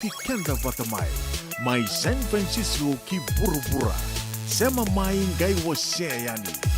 Tikanda Vatamai, mai San Francisco ki Burubura, sema mai ngai waseani.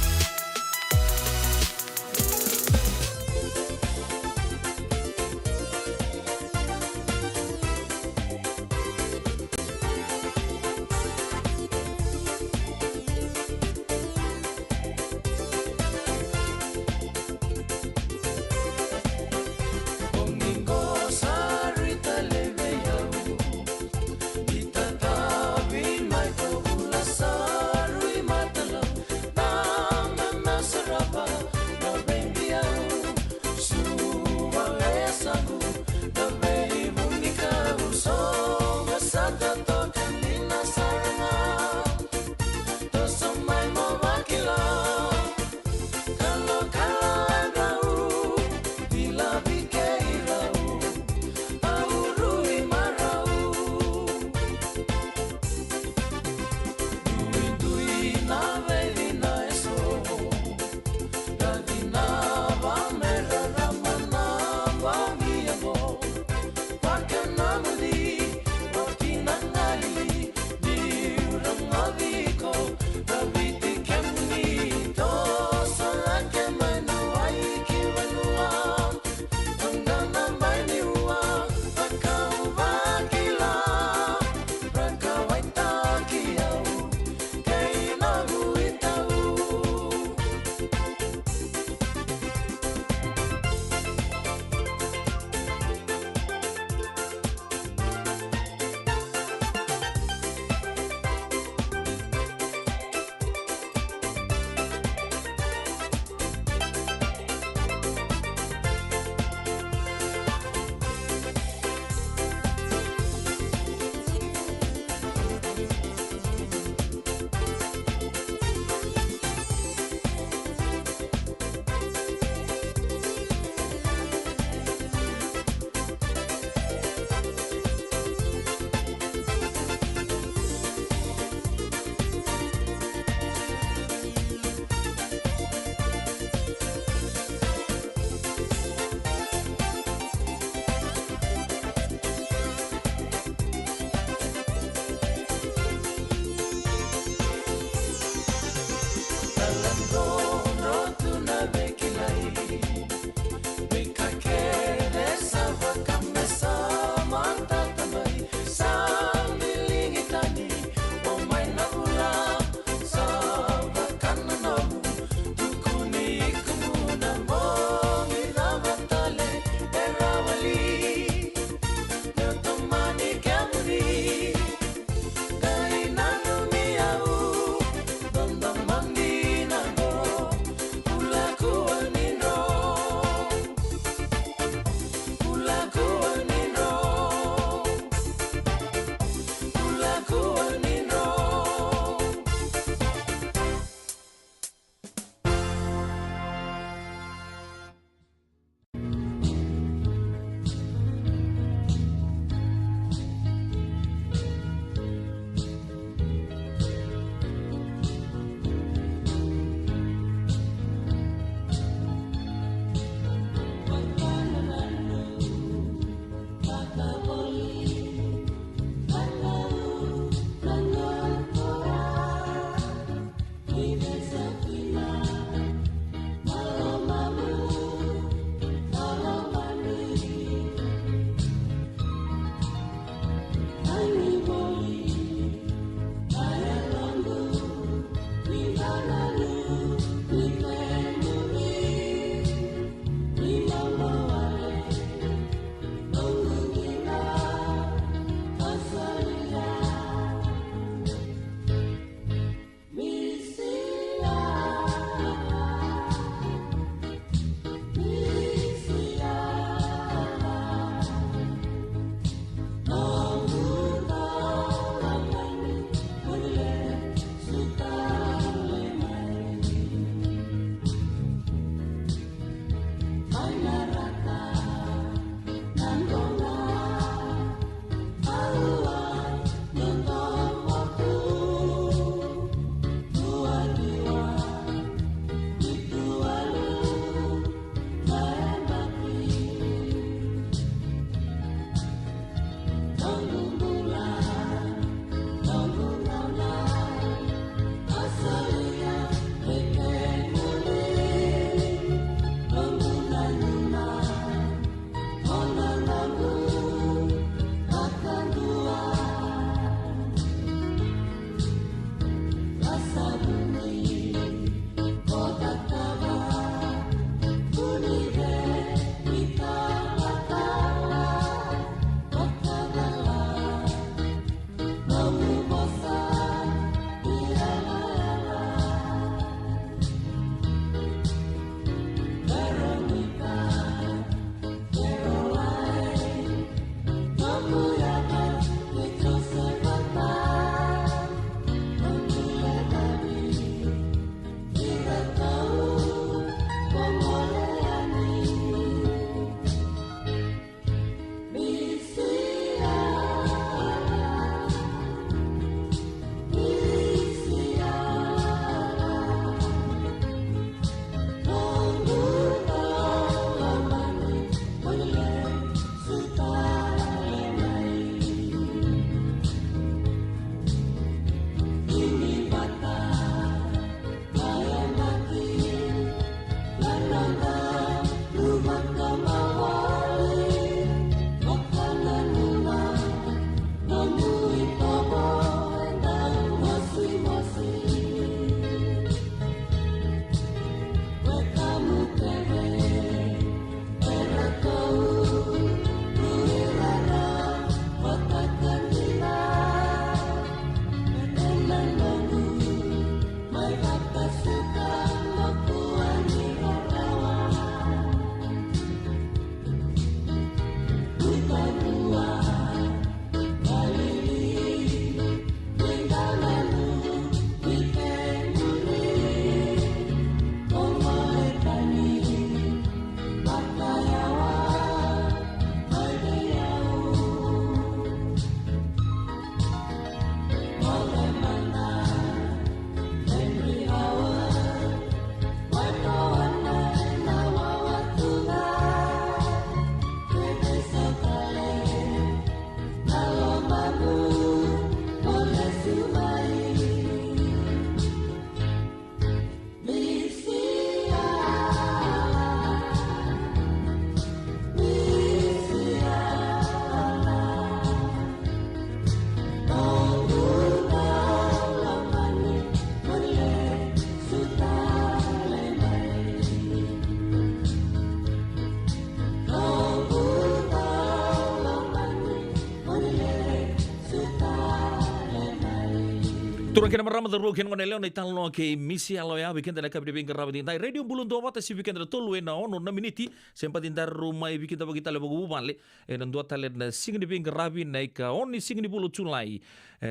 Turun kena merama terus kena kena leon itan lo ke misi alo ya weekend ada kabin bingkar rabat intai radio bulun do wata si weekend ada tolu na ono na miniti sempat intar rumah weekend apa kita lebo gubu male dan dua talen na sing di bingkar rabi naik oni sing di bulu culai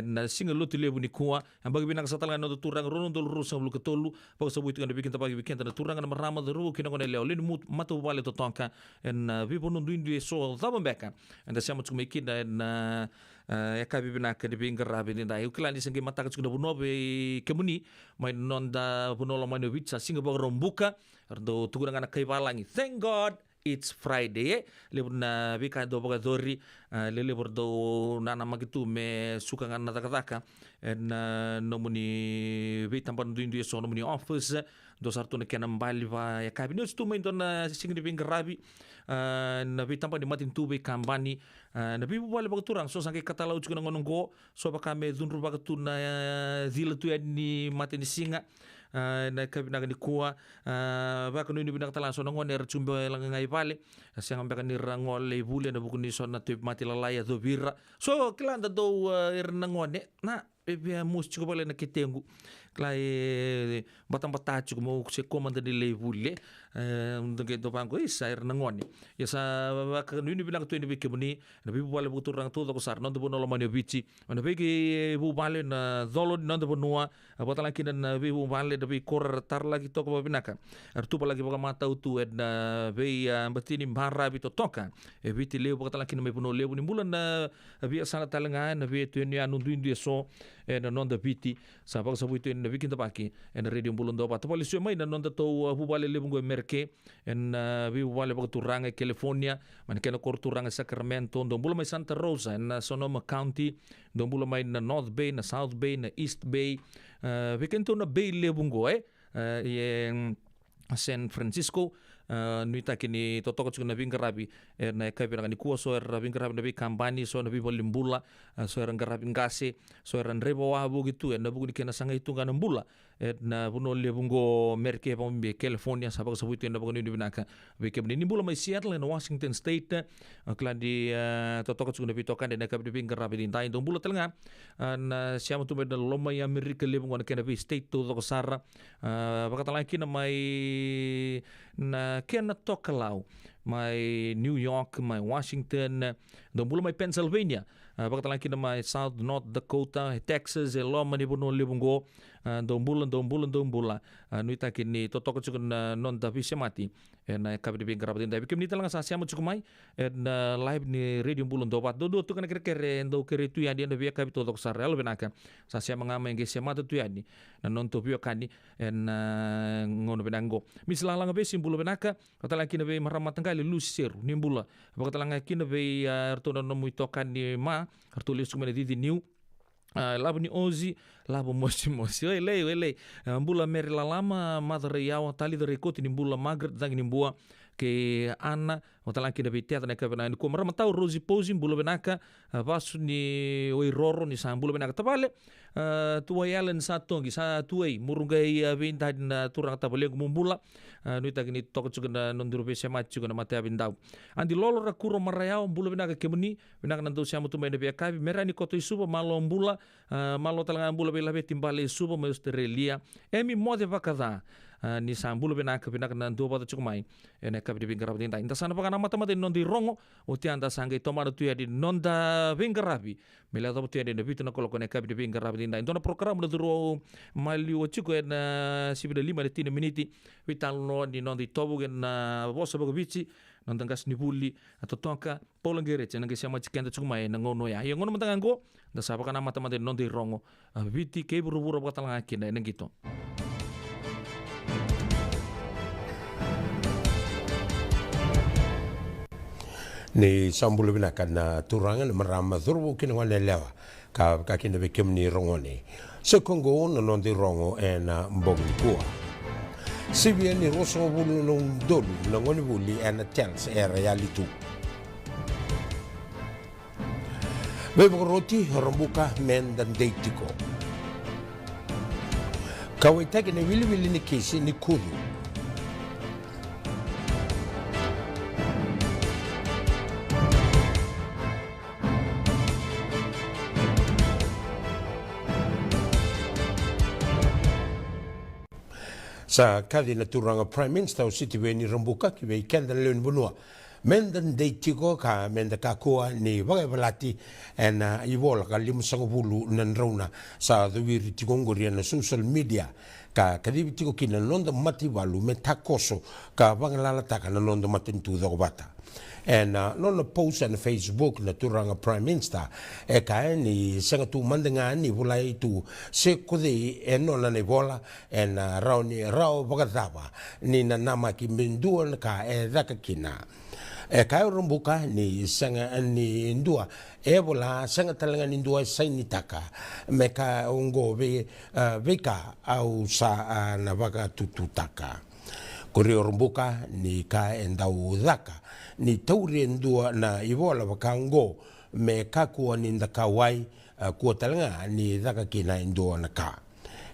na sing lo lebu ni kuah yang bagi binang satalan no turang rono dulu rusa bulu ketolu pak sabu itu kan weekend apa weekend ada turang kena merama terus kena kena leon lin mut matu wale to tonka en vi bono duindu so zaban beka and sama cuma ikin na ya kabi binak di bingkar rabi intai uklan di sengki mata sudah buno be kemuni mai nonda buno lo mai witsa singa ba rombuka do tuguran anak kai balangi thank god it's Friday lebur na bika do baga dori lebur do nana magitu me suka ngana taka en nomuni be tampan do indu so nomuni office do sarto na kena mbali va ya kabi no stu mai dona singa di bingkar rabi na be tampan di matin tu be kambani na bibu wale baga turang so sangke kata lau juga ngonong go so baka me dunru baga tu na zila tu ni mati ni singa na kabinaga ni kuwa baka no ni binaga talang so ngongon er chumbe lang ngai vale siang baka ni rangol le bule na buku ni so na tu mati lalaya do bira so kilanda do er nangone na bebia mus cukup boleh nak ketengu klai batang batacu mau se komanda di lebule untuk itu pangko isa air nangoni ya sa baka ni bilang tu ni bikemuni na bibu wale butur rang tu ko sar non tu bono mani bici na begi bu bale na zolo non tu bonua batang lagi na bibu bale da bi kor tar lagi to ko binaka artu lagi baka mata utu na be batini barra bito toka e biti leu baka lagi na me bono leu ni bulan na bi sana talenga na bi tu ni anu ndu so na non da biti sa baka sabu itu na bikin tapaki na radio bulun do pa to polisi mai na non da to bu bale leu ngo merke en bi wale baka turanga California man kena kor turanga Sacramento do bulan mai Santa Rosa na Sonoma County do bulan mai na North Bay na South Bay na East Bay bikin to na Bay leu ngo San Francisco nuita kini totoko chukuna bingarabi na kaipira ni kuo so bingarabi na bi kambani so na bi bolimbula so ngarabi ngase so rebo wabu gitu na buku dikena sanga itu kana mbula na buno lebungo merke pombe California sabak sabutu na buku ni binaka bi kebni ni bula mai Seattle na Washington State klandi totoko chukuna bitokan na kaipira bingarabi din tai bula telnga na siamo tu beda loma ya Amerika lebungo na kena bi state to toko sara bakatala kina mai na kena tokalau mai New York mai Washington do bula mai Pennsylvania bakatala kina mai South North Dakota Texas loma ni bono lebungo do bula nuita kini totoko chukun non da mati na kabdi bingarabi din dai bikim ni talanga sa siamo chukumai na live ni radio bulun do do tu kana kere do kere tu ya dia be kabi to sarel benaka sa siamo ngama nge siamo tu ya ni na non to bio kani na ngono benango misalanga be simbulu benaka katala kina be maramatang kali lusiru nimbula bakatala kina be arto no muito kani ma arto lesu mena di new labo ni ozi labo mosi ele mbula meri lama madre yawa tali de rekoti ni mbula magret dangi ni mbua ke ana otalanki da bitia na kabana ko marama tau rosi posi mbula benaka basu ni oi roro ni sambula benaka tabale tua yalen satongi sa tuai murungai vinta na turang tabale ngumbula nuita gini toko chugana nonduru be sema chugana mate abindau andi lolo rakuro marayao mbula benaka kemuni benaka nandu siamu tu mene be kabi merani koto isuba malo mbula malo talanga mbula be labe timbale isuba ma Australia emi mode vakada ni sambulu benaka na dua batu cukumai ene kabi bingarabi dinta inta sana pakana mata mata non di rongo uti anda sangai tomara tu ya di nonda bingarabi mela to tu ya di bitu na koloko ne kabi bingarabi dinta intona program do duro mali o chuko na sibida 5 meniti vital no di non di tobu na bosa bago bici non tangas ni buli atau tonka polangere chena ke siama chikenda cukumai na ngono ya yang ngono mantangango da sapa kana mata mata non di rongo biti ke buru-buru batalanga kina ene gitu. Ni sambulu binaka na turangan marama dhurbu kina wale lewa ka kina bekem ni rongoni sekongo no non di rongo ena mbongi kuwa sibia ni roso bulu nong dolu nangoni buli ena tels era yalitu bebo roti rombuka men dan deitiko kawaitake ni wili ni kisi ni kudu sa kadi na turanga Prime Minister o City Weni Rambuka ki vei kenda leon bunua. Mendan dei tiko ka menda kakua ni wagai valati ena iwola ka 50 nan rauna sa dhuwiri tikongori na social media ka kadivi tiko kina nonda mati walu me takoso ka wangalala taka na nonda matintu dhoko bata. And nona post na Facebook na turanga Prime Minister e ka ni senga tu mandanga ni vulai tu se kode e nona ne vola and rao ni rao bagatava ni na nama ki mendua ka e daka kina. E kai rumbuka ni sanga ni ndua e vola sanga talanga ni ndua sai ni taka me ka ungo veka au sa na vaga tututaka kore rumbuka ni ka endau daka ni tauri ndua na ivola vakango me kakua ni ndakawai kua talanga ni daka kina ndua na ka.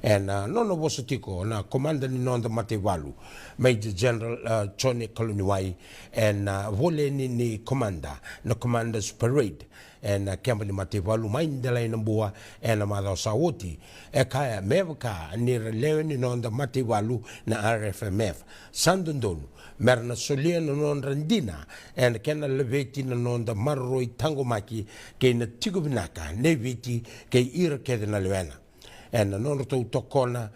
And nono wasatiko na commander ni nonda matewalu Major General Chone Kaluniwai and vole ni commander na commanders parade and kemba ni matewalu maindela ina mbua and madao sawoti e kaya mevka ni relewe ni nonda matewalu na RFMF sandundonu merna solia na nonda randina and kena leveti na nonda marroi tangomaki ke na tigubinaka ne viti ke ira kede na lewena. And nono tau tokona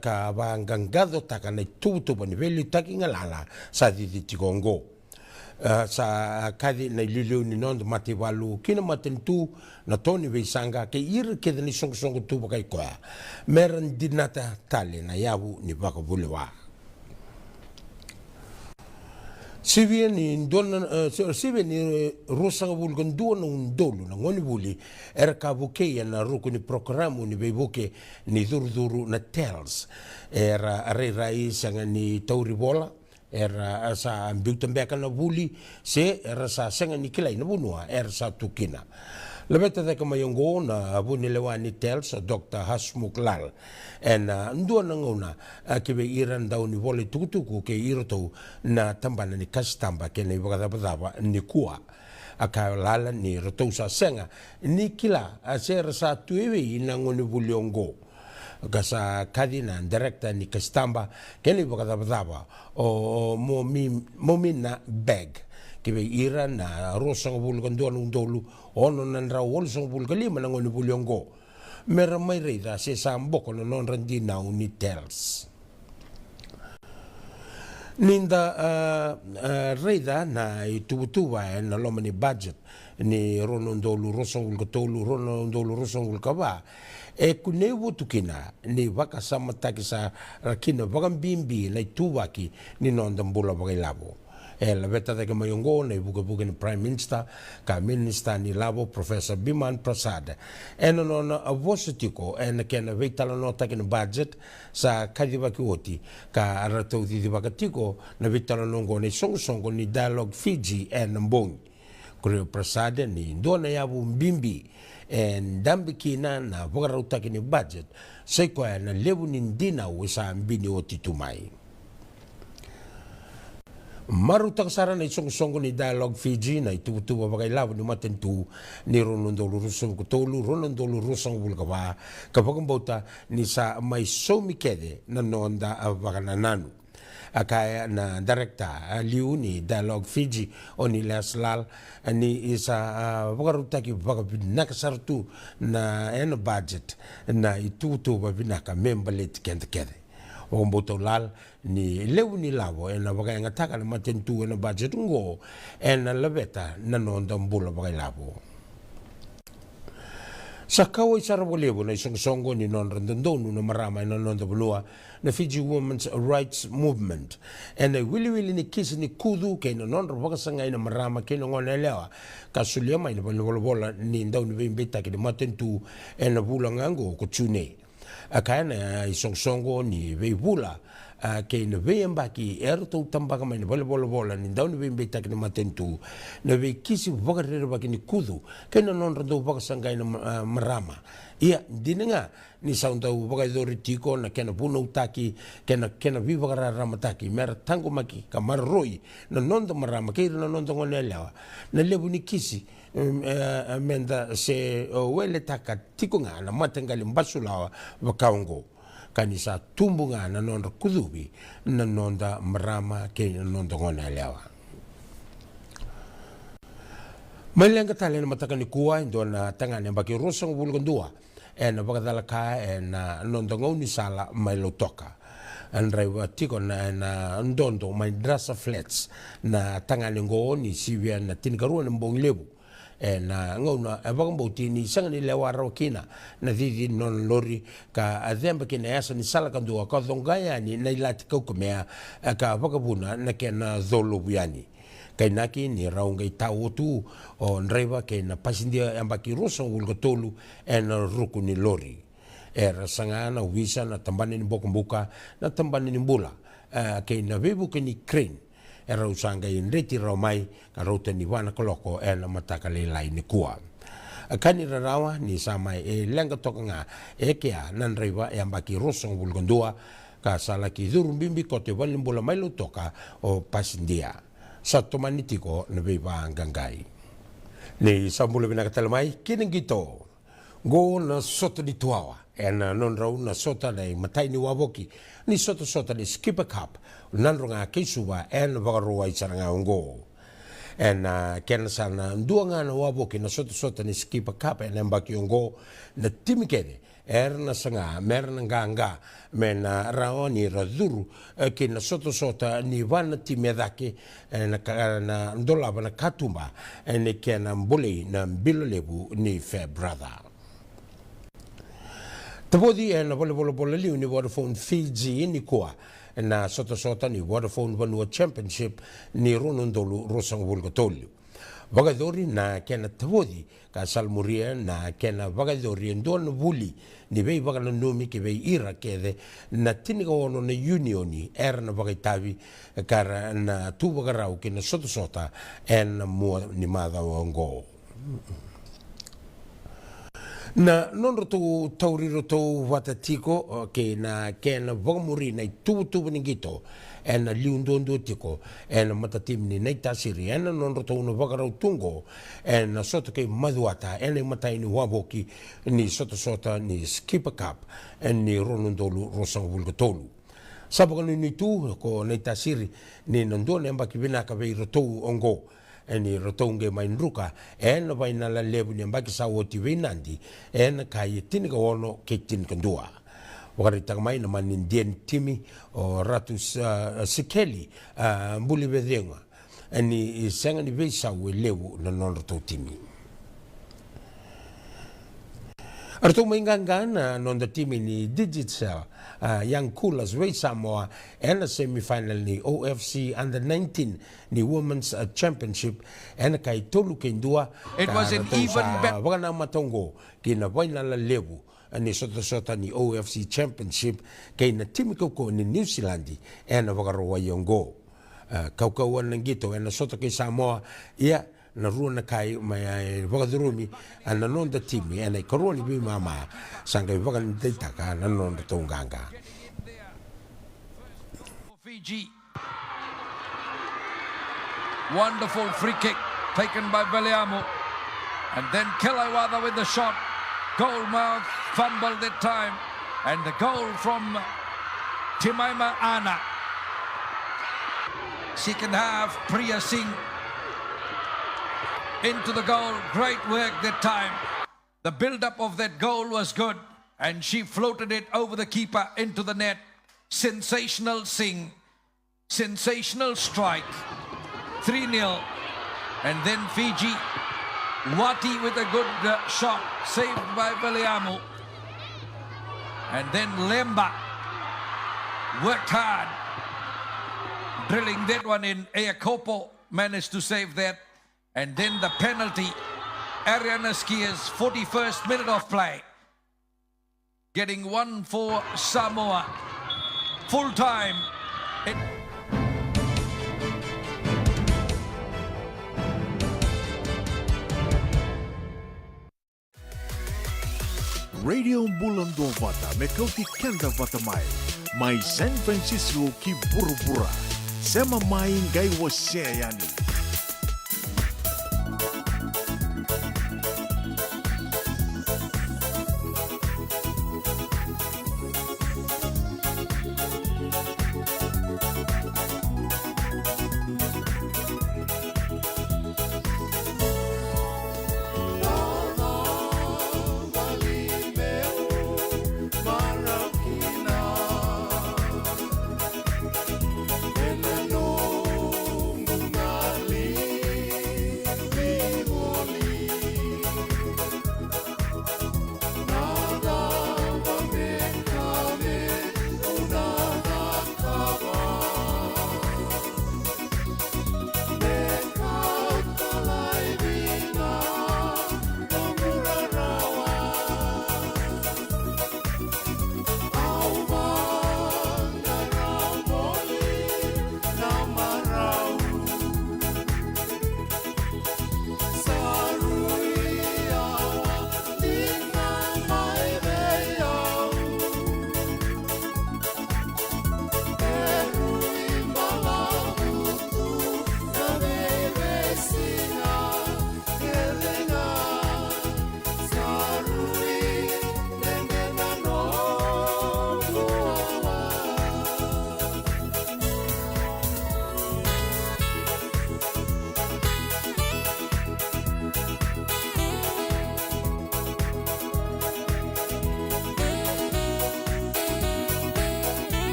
ka wangangado taka na tutupa ni veli taki ngalala sa didi tikongo. Sa kadi na liliu ni nondo mati walu kina matentu na toni veisanga ke ira keda ni songo tupa kai koa. Meran dinata tali na yawu ni baka bulewa. Sivia ni rosanga vulgan duana un dolu na ngoni vuli era ka vukeia na ruku ni programu ni veivuke ni duru na tells era rai sanga ni tauri bola era sa mbutambeka na vuli se era sa sanga ni kilai na bunua era sa tukina. Lebeta da kama yongo na abuni lewani tells Dr. Hasmukh Lal and ndua na ngona kibe iran dau ni vole tukutuku ke iroto na tambana ni kastamba ke ni wakadabadaba ni kua aka lala ni rotosa senga ni kila asera sa tuewe ina ngoni vuliongo kasa kadina director ni kastamba ke ni wakadabadaba o momina bag kibe iran na rosang vulkan dua nundolu ono nanra wolsong vulkan lima na ngoni vuliongo mera mai reida se samboko no non randina uni tells ninda reida na itubutuba na lomani budget ni ronondolu rosongul katolu ronondolu rosongul kaba e kunewu tukina ni waka samataki sa rakina wakambimbi na itubaki ni nondambula wakilabo la veta de mayongo na buka ni Prime Minister ka Minister ni labo Professor Biman Prasad eno no avositiko en ken veitala nota ken budget sa kadiva kioti ka arato di bakatiko na veitala nongo ni songo ni Dialogue Fiji en mbong kure Prasad ni ndona yabu mbimbi en dambikina na vogarauta ken budget sai kwa na lebu ni ndina wisa mbini oti tumai marutang sara na isong-songo ni Dialogue Fiji na itutuwa bakailaw ni matentu ni ronondolu rusong kutolu ronondolu rusong bulkawa kapag bauta ni sa may somikede na nonda bakanananu akaya na director liu ni Dialogue Fiji o ni Leslal ni isa bakarutaki bakabinakasartu na eno budget na itutuwa binaka membalit kente-kede o mboto lal ni lewu ni lavo ena bagai ngataka na matentu ena budget ngo ena labeta na nonda mbula bagai lavo sakawa isara bolevo na isong-songo ni non randondonu na marama na nonda bulua na Fiji Women's Rights Movement ena wili ni kisi ni kudu ke na non bakasanga ina marama ke no ngone lewa kasulia mai na bola ni ndau ni beta ke matentu ena bulangango ko tune akana isong-songo ni veibula ke na veiambaki erto tambaka mai na bola ni ndau ni veimbeta ke matentu na veikisi vakarere baki ni kudu ke na non rando vakasanga ina marama ia dinenga ni saundau vakaidori tiko na kena puna utaki kena vivakara ramataki mera tango maki ka marroi na nonda marama ke na nonda ngone lewa na lebu ni kisi menda se wele taka tiko nga na matengali mbasulawa wakaungo kanisa tumbunga na nonda kudubi na nonda marama ke na nonda ngona lewa. Mailenga tale na mataka ni kuwa indo na tangane baki rosong bulgondua na bakadalaka na nonda ngoni sala mailo toka. Andrai wa tiko na ndondo mai drasa flats na tangane ngoni sivia na tinkarua na mbongilebu na ngona abangamboti ni sanga ni lewa rawakina na didi non lori ka ademba kina yasa ni sala kandua ka dhongaya ni na ilati kaukumea ka bakabuna na kena dholo buyani kainaki ni raunga itau tu o nreiva ke na pasindia ambaki rosa ulga tolu na ruku ni lori era sanga na wisa na tambani ni bokumbuka na tambani ni mbula ke na bebu ke ni crane era usanga indeti romai ka rota ni wana koloko na mataka lelai ni kuwa kani rawa ni sama lenga tokanga kea nan reiva ambaki rosa ulgondua ka sala ki dhurumbimbi kote wali mbula mailo toka o pasindia satu manitiko na beba gangai ni sambule bina katalamai kiningito go na soto di tuawa non rau na sota nei matai ni waboki ni soto ni skipper cup nanronga kesuba vagaroa isaranga ngo ken sana nduanga na waboki na soto ni skipper cup mbaki ngo na timikede na sanga merna ganga mena raoni raduru ke na sota ni wana timedake na ndolaba na katumba ne kena mbole na mbilolebu ni fair brother tabodi na bole liu ni Vodafone Fiji ni kwa na sota ni Vodafone Vanua Championship ni ronondolu rosang vulgatolu vagadori na kena tabodi ka salmuria na kena vagadori ndon vuli ni vei vagana nomi ke vei ira kede na tiniga ono na unioni na vagaitavi kara na tu vagarau ke na sota na mua ni madha ongo na non tu tauriro tu watatiko ke na kena vagamuri na tu ningito na liundondo tiko na matatim ni nei tasiri na non tu no vagarau tungo na soto ke maduata na matai ni waboki ni sota ni skipper cup ni ronondolu rosang vulgatolu sabagano ni tu ko nei tasiri ni nandone mbaki vinaka vei rotou ongo ni rotonge mai nruka na vai na la lebu ni mbaki sa woti vinandi na kai tiniga ono ke tinkandua wakarita mai na manindien timi o ratus sikeli mbuli vedenga ni senga ni veisa we lebu na non roto timi arto maingangana non da timi ni digits young coolers way Samoa and a semi-final ni OFC under 19 ni women's championship and kai tolu kendua it was an even bet wana matongo kina vaina la lebu ni sota ni OFC championship kay na timi ko ni New Zealand and vagaroa yongo kaukawan ngito and sota kay Samoa ya na runa kai mai vagadurumi na non da timi na koroni bi mama sanga vagan deitaka na non da tonganga Fiji. Wonderful free kick taken by Valiamu, and then Kelawada with the shot. Goalmouth fumbled that time, and the goal from Timaima Ana. Second half, Priya Singh into the goal. Great work that time. The build-up of that goal was good, and she floated it over the keeper into the net. Sensational Singh. Sensational strike. 3-0. And then Fiji. Wati with a good shot. Saved by Valiamu. And then Lemba worked hard. Drilling that one in. Ayakopo managed to save that. And then the penalty. Ariana Skiers, 41st minute of play. Getting one for Samoa. Full time. Radio Bulando Vata me kauti kenda vata mai San Francisco ki burubura sema mai ngai wase yani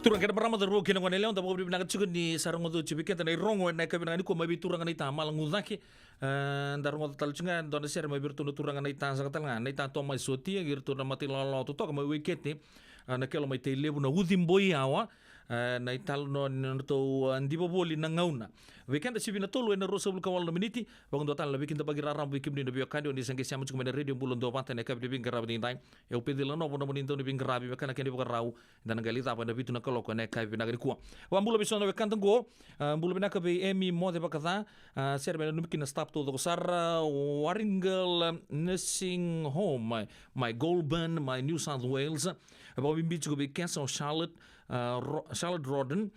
Turang kena pertama terus kena kau nelayan, tapi kau beri nak cukup ni sarang tu cipika tanah rongo naik kau beri kau mabi turang ni tamal nguzaki, darung tu talcungan, dona ser mabi turang ni tan sangat tangan, ni tan tomai soti, agir turang mati lalau tu tak kau mabi wicket ni, nak kalau mai tele pun uzim boy awa, na ital non to andi boboli na ngauna weekend si bina tolo na rosa bulka wal miniti bang do tan labi kinta bagi raram bikim ni bio kandi oni sange siamu cuma radio bulon do pante ne kab di bingara di time eu pedi la no bono boninto ni bingara bi kana kendi baka rau dan galita pa bitu na kolo ne kab na gri kuwa wa mbulo bi sono weekend go mbulo bina ka be emi mo de baka ta ser bena nukin stop to do sar Waringal nursing home my Goulburn my New South Wales about bimbi go be cancel Charlotte Rodden,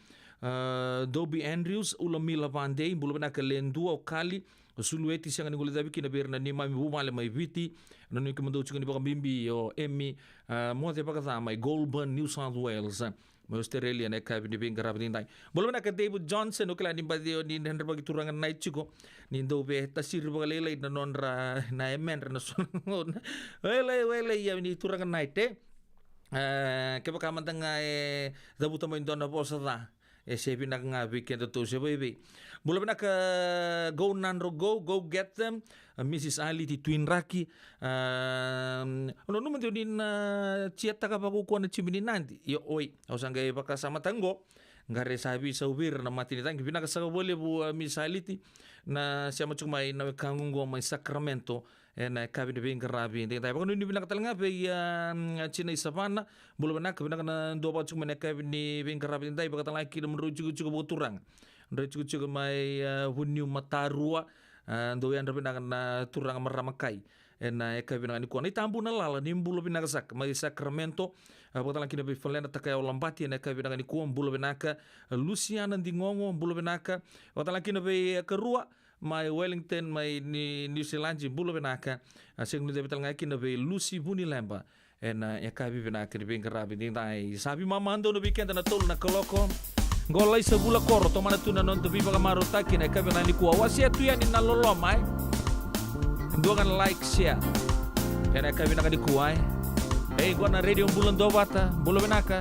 Dobie Andrews, Ulamila Van Day, Bulabana Kalendua, Kali, Sulueti Sang and Gulabi Kinaberna, Nima, Mumale, my Viti, and then you come to Bimbi or Emmy, Monte Pagata, my Goulburn, New South Wales. Australia na kabi ni bingar abdin dai bolon na David Johnson okla ni badio ni ndar bagi turangan nai chiko ni do be tasir bagalele na nonra na emen na son wele ya ni turangan nai te ke baka mantanga zabuta mo indona bosa da sebi na nga weekend to se baby bolon na ka go nanro go get them Mrs. Ali di Twin Raki ono numan dio din ciata ka pakukuha na chimini nanti yo oi ausanga baka sama tanggo ngare sabi sa ubir na mati ni tangi pinakasaka boleh bu Mrs. Ali ti na siya macumay na kangungo may Sacramento na kabi ni bing karabi hindi tayo pag nung binakatal nga bay China Savana bulu na kabi na doa pa cuma na kabi ni bing karabi hindi tayo pagkatang laki na merujuk buturang merujuk may hunyu matarua ndo yan rabina na turanga maramakai na eka bina ni kuana itambu na lala ni mbulo bina sak mai Sacramento botala kina be falena taka o lambati na eka bina ni kuon mbulo binaka Luciana Ndingongo mbulo binaka botala kina be kerua mai Wellington mai ni New Zealand mbulo binaka sing ni betal ngai kina be Lucy Bunilemba ena eka bina kina be ngarabi ni dai sabi mamando no weekend na tol na koloko golai sebula koro to mana tuna non to biba kamaro taki na eka bina ni kuwa wasia tu yani na lolo mai dua kan like share ena eka bina di kuai gua na radio bulan dovata bulan benaka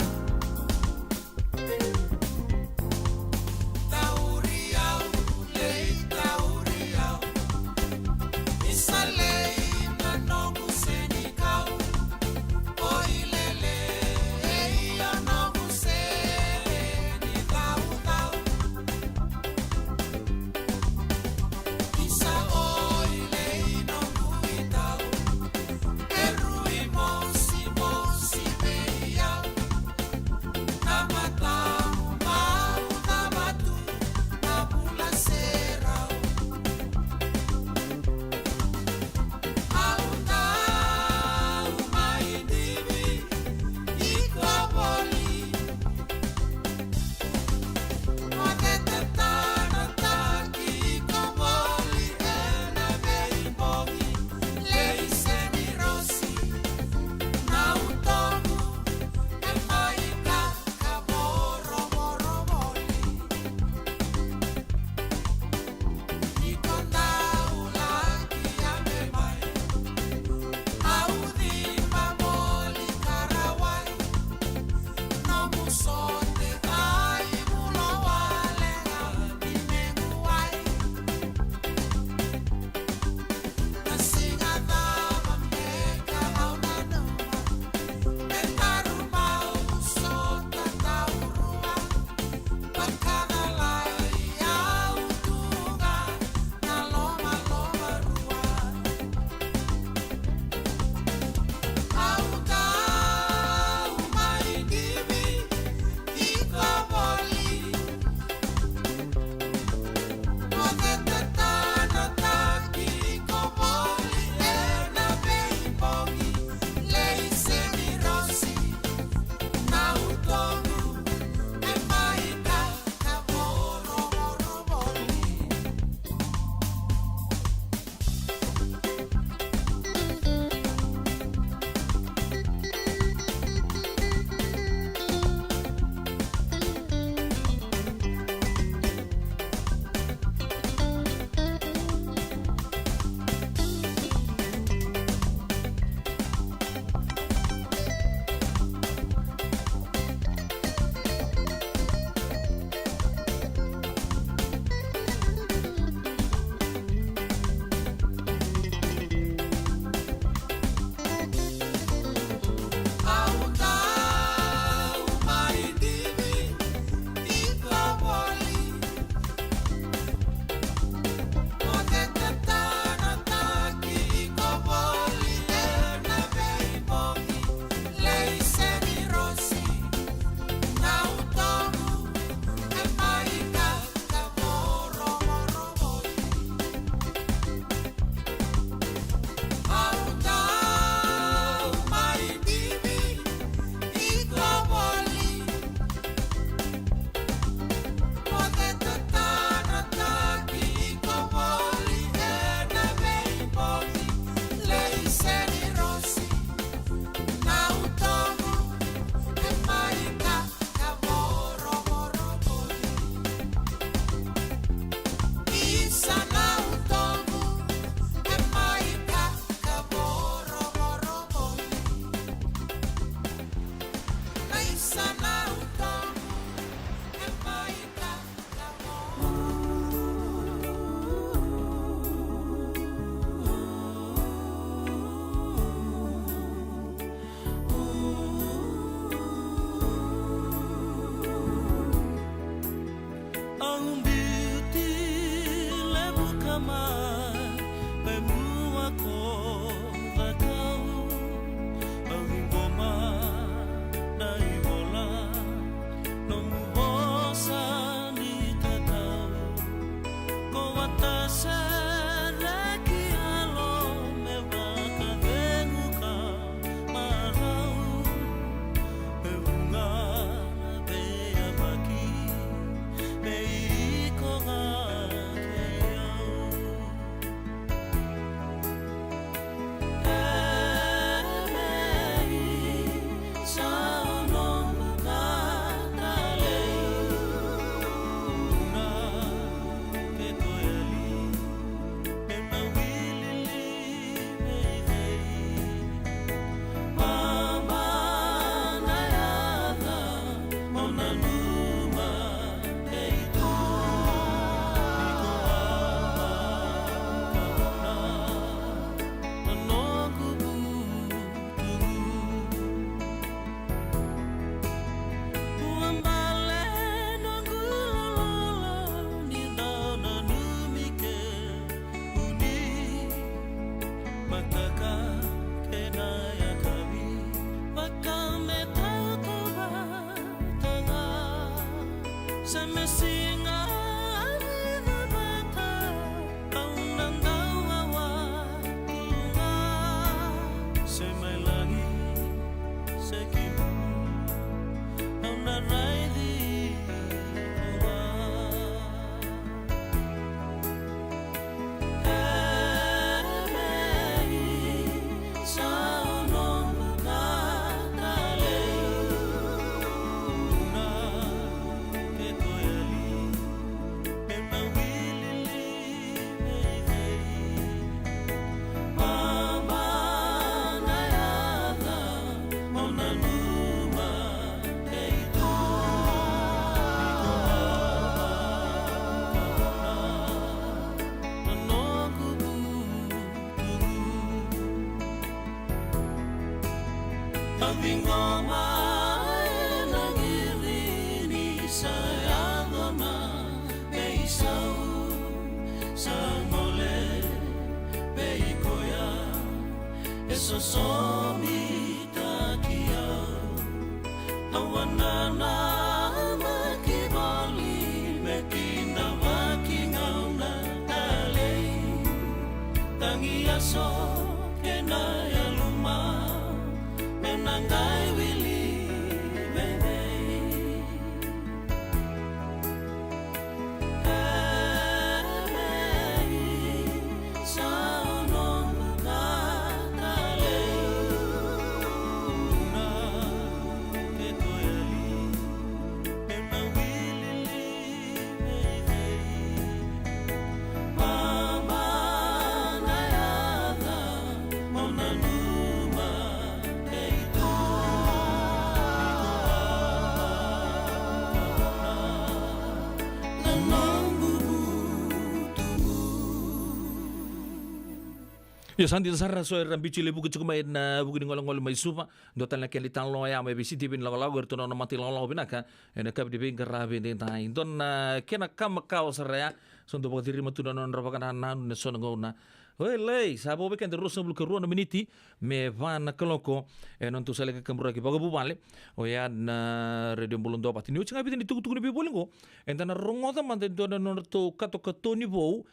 Ya santi sarra so rambici le buku cuma na buku ngolong-ngolong mai supa dotan la keli tan lo ya mai bisi tibin lago erto no mati lo binaka ena kap di bengker rabe den tai don kena kam kau saraya son do botiri matu non robakan nan ne son ngona lei sabo beken de rosa bulu ruana miniti me van koloko non tu sale ka kambura ki bago bubale o ya na radio bulun do patini ucanga bitin tuku ni bolingo entana rongota man de don non to kato katoni bo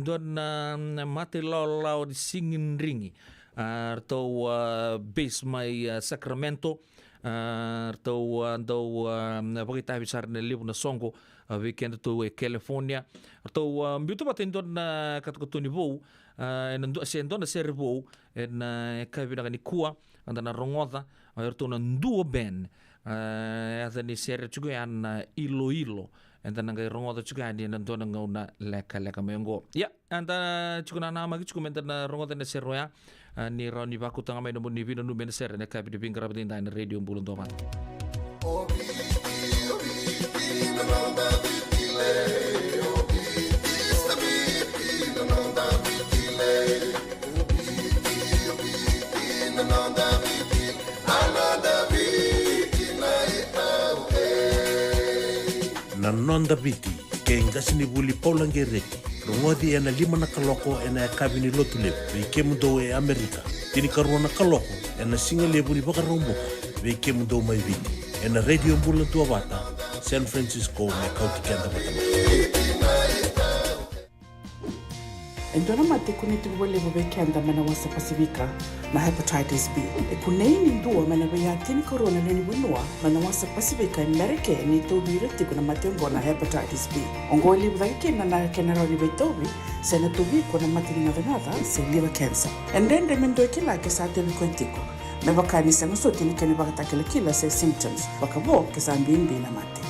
don mate lau di singin ringi atau base mai Sacramento atau pagkita bisar na libo na songo weekend to California atau biuto patin don kato ni bo nando asendo na servo en kabina ni kuwa anda na rongota aerto na duo ben asa ni ser juga an ilo enta nanga rongota juga di nanto nanga una leka mengo ya anta juga na nama juga menta na rongota na serroya ni roni baku tanga mai no ni vino no ben ser na kabi de pingra bedin na radio bulun to mat Nanonda biti ke ngasini buli paulangereki rongodi ena lima na kaloko ena kabini lotule ke mundo e Amerika tini karuana kaloko ena singale buli baka romboka ke mundo mai biti ena radio bulan tua bata San Francisco me kauti kenda batama Endona mate kuniti wale kenda mana wasa Pasifika na hepatitis B. Kuneini ndua mana baya tini corona nini bunua mana wasa Pasifika Amerika ni tobi reti kuna matengo na hepatitis B. Ongoli wake na kenara ni betobi sena tobi kuna matini na venada se liver cancer. Endende mendo kila kesa tele kwentiko. Mebakani sena soti ni kene baka kila se symptoms bakabo kesa mbimbi na mate.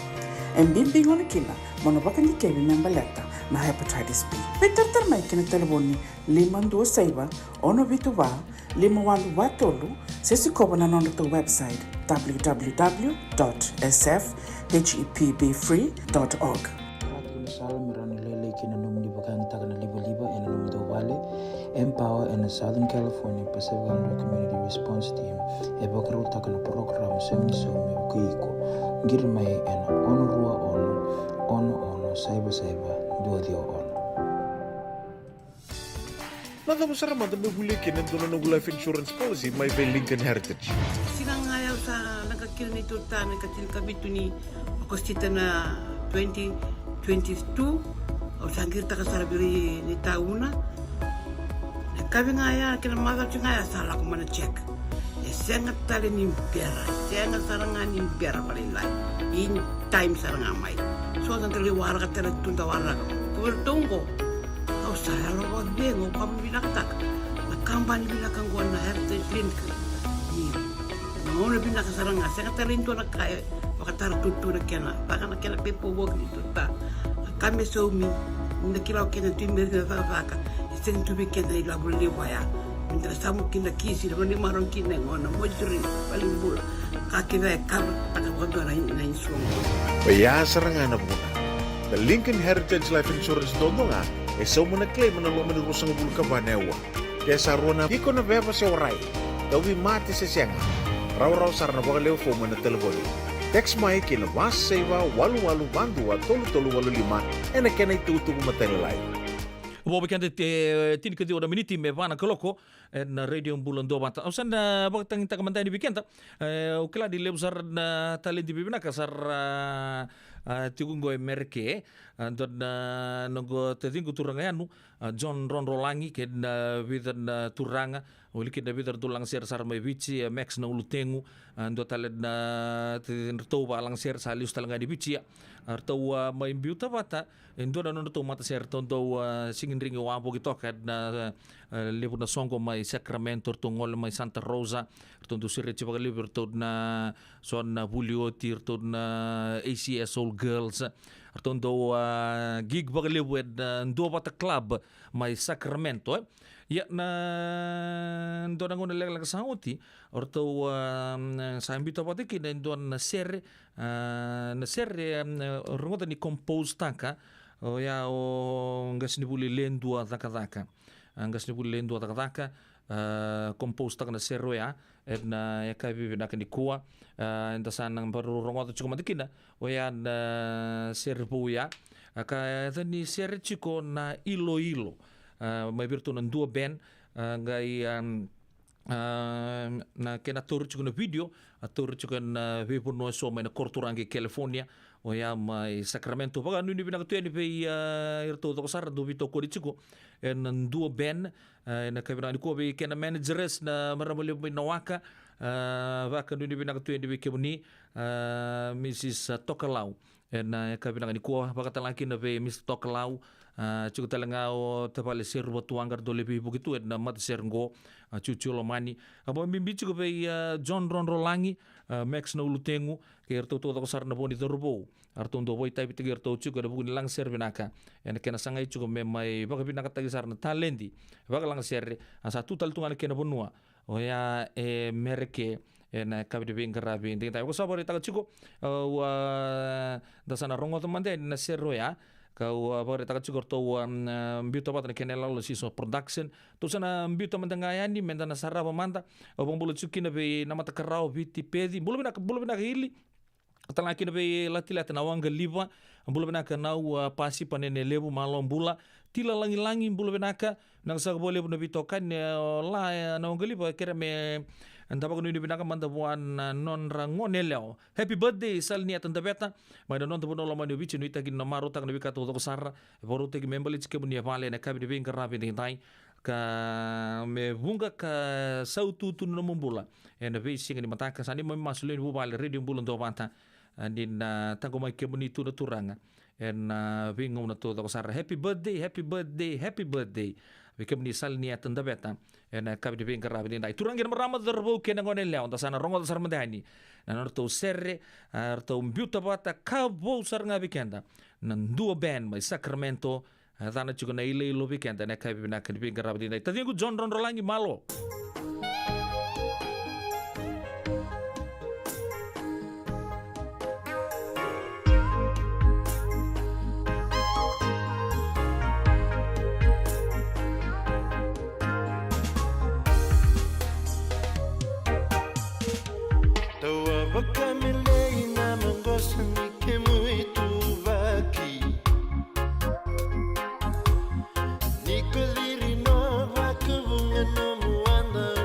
Mbimbi ngone kila mono baka ni kebi membaleta na hepatitis B. Peter mai kena telefoni 526 ono vituva 51watolu sisi kobana nono to website www.sfhepbfree.org. Empower in the Southern California Pacific Islander Community Response Team ebakaru takana program semni somi kuiko ngirmai ena onurua ono saiba dua dia ono. Nada besar mata membuli kena dono life insurance policy my Lincoln Heritage. Sinang ayaw sa nagkakil ni Tuta nagkatil kabito ni akostita na 2022 o sangir ta kasarabiri ni tauna. Kami ngaya kena mata ngaya salah ko mana check. Sengat tali ni biara, sengat sarangan ni biara paling lain. In time sarang amai. So nanti warga tera tunda warga. Kubertunggo. Kau saya lo buat bengo kamu bilang tak. Na kampanye bilang gua na heritage link. Ni. Mau na bilang saranga sengat tali itu nak kaya. Pakatar tutu nak kena. Pakai nak kena pepo bog itu tak. Kami somi. Nak kira kena timber na faka. Sen tu bikin dari labu lewaya. Minta samu kina kisi, lepas ni marong kina ngona mojuri paling bula. Kaki dah kar tak kondo na insuang. Baya serangan apa pun. The Lincoln Heritage Life Insurance dondonga so muna claim na lo menurusang bulu ka banewa. Kaya sarona iko na beba sa oray. Dawi mati sa siyanga. raw sarana bagaleo fo mana telefoni. Teks mai ke na was seiva walu bandu wa tolu walu lima ena kena itu matalai. Bo bekende tin ke ora miniti me vana koloko na radio bulan do bata. Usan bakang ta kamanda ni bekenda. O kala di lebsar na talenti bibina kasar tigungo merke don nongo tedingu turanga anu John Ron Rolangi ke na vidan turanga oli ke na vidan tulang ser sar mai bici Max na ulutengu ando talen na tau balang ser salius talanga di bici artau mai biuta bata endo na no to mata ser tondo singin ringi wabo gitu kan na lebu na songo mai Sacramento tongol mai Santa Rosa tondo sire cipa lebu to na son na Bulioti to na ACS All Girls tondo gig bagalebu ndo bata club mai Sacramento ya na ndo na ngone leg sauti orto sa ambito patiki na ndo na serre rungota ni compose taka o ya o ngasni buli lendua taka ngasni buli lendua taka compose taka na serro ya na ya kai bibi nakani kuwa enda sanang baru rungota cukup matikina o ya na serbo ya ka ni serre chico na ilo mai virtu na dua band ngai na kena tour chuko na video tour chuko na vipo no so mai na Korturangi California o ya mai Sacramento paga nuni bina tu ni pe irto to sar do vito ko chuko en dua band na kabina ni ko be kena managers na maramole mai nawaka vaka nuni bina tu ni ke buni Mrs Tokalau en kabina ni ko baka talaki na be Mr Tokalau cukup talanga o tapale ser batuangar do lebi begitu na mat sergo cucu lomani abo mimbi cukup be John Ron Rolangi Max na ulutengu ke erto to sar na boni dorbo arto ndo boy type tiger to cukup da bugni lang ser binaka en kena sangai cukup memai baka binaka tagi sar na talendi baka lang ser asa tutal tungan kena bonua o ya mereke na kabide be ngarabi nding tayo ko sabore taga cukup wa dasana rongo temande na serro ya kau apa kita cukup tahu biuta apa kena lalu sih production tu sana biuta mendengayani mendana sarah pemanta abang bulu cuki nabe nama takarau biti pedi bulu bina hili talaki nabe lati nawang geliba bulu bina nau pasi panene lebu malom bula tila langi bulu bina nang sa boleh pun nabe tokan la nawang geliba kira me anda bago ni binaka manda buan non rangon eleo happy birthday sal ni atanda beta mai non to bono lama ni bichi ni tagi na maro tak ni bika to sar boru tegi membali chike bunia vale na kabi bin karabi ni tai ka me bunga ka sautu tu no mumbula en ve singa ni mataka sani mo masulin bu vale radio bulan do banta din tango mai ke buni tu na turanga en vingo na to sar happy birthday Bikem ni sal ni atanda beta en kabi de bengkar rabi dai turang gen marama derbo ken ngone leon ta sana rongo sar mendani na norto serre arto mbiuta bata kabo sar nga bikenda nan duo band mai Sacramento dana chuko na ile lo bikenda na kabi na kabi bengkar rabi dai tadi ku John Ron Rolangi malo Nicolirino va que bunga no muanda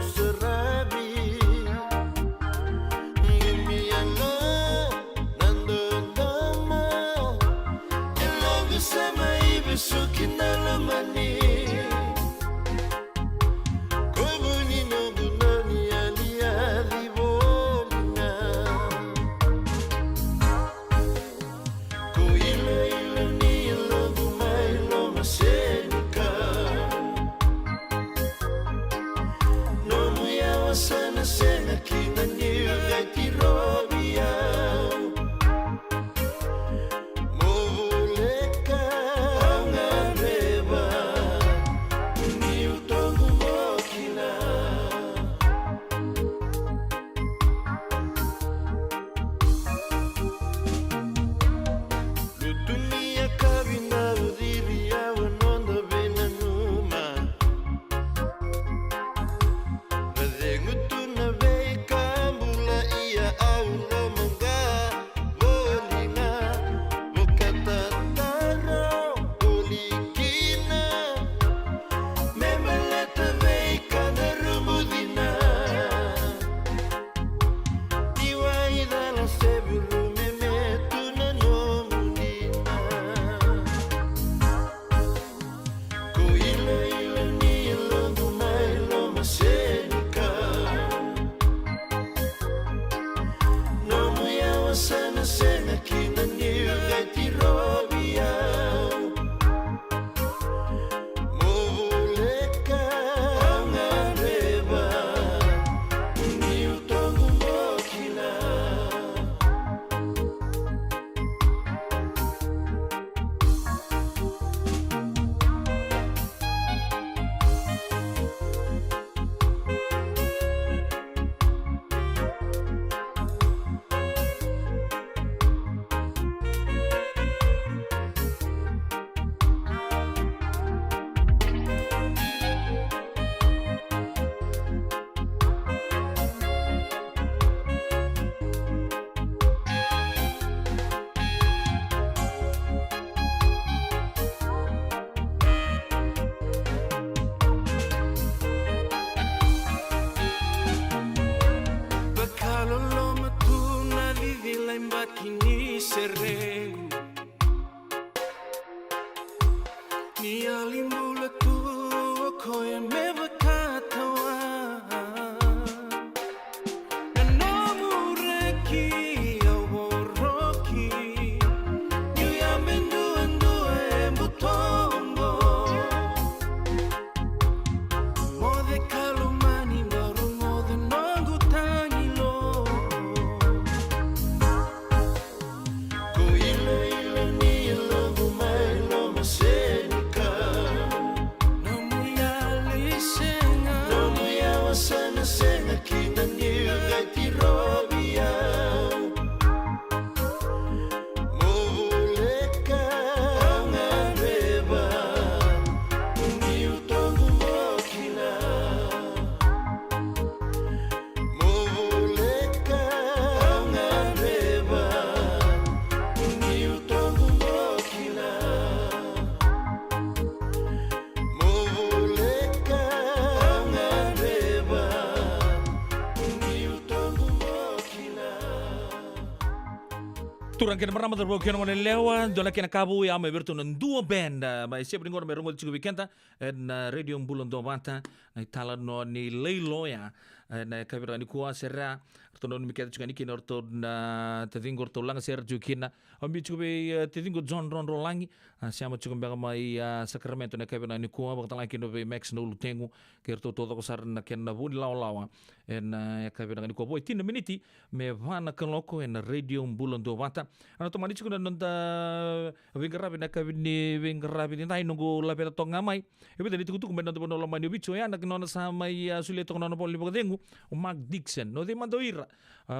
Turang kena marama terbaru kena ngone lewa dona kena kabu ya me bertu nan dua band ma siap ngor me rongol ciku weekenda na radio bulon do mata na itala no ni leilo ya na kabira ni kuwa serra tonon mi keta cikani kina orto na tedingor to lang ser jukina ambi ciku be tedingor John Ron Rolangi siama ciku be mai Sacramento na kabira ni kuwa bakta lagi no be Max no lutengu kerto todo ko sar na kena bun lawa en kabira ni kuwa boy 10 minute me vana kaloko en radio bulon do mata ano to manichu na nonta wingarabi na kabini wingarabi ni nungu lapeta tonga mai ebe tadi tuku mbenda to bono mani bicho ya na kinona sa mai sule to nona poli bodengu o Mark Dixon no de mandoira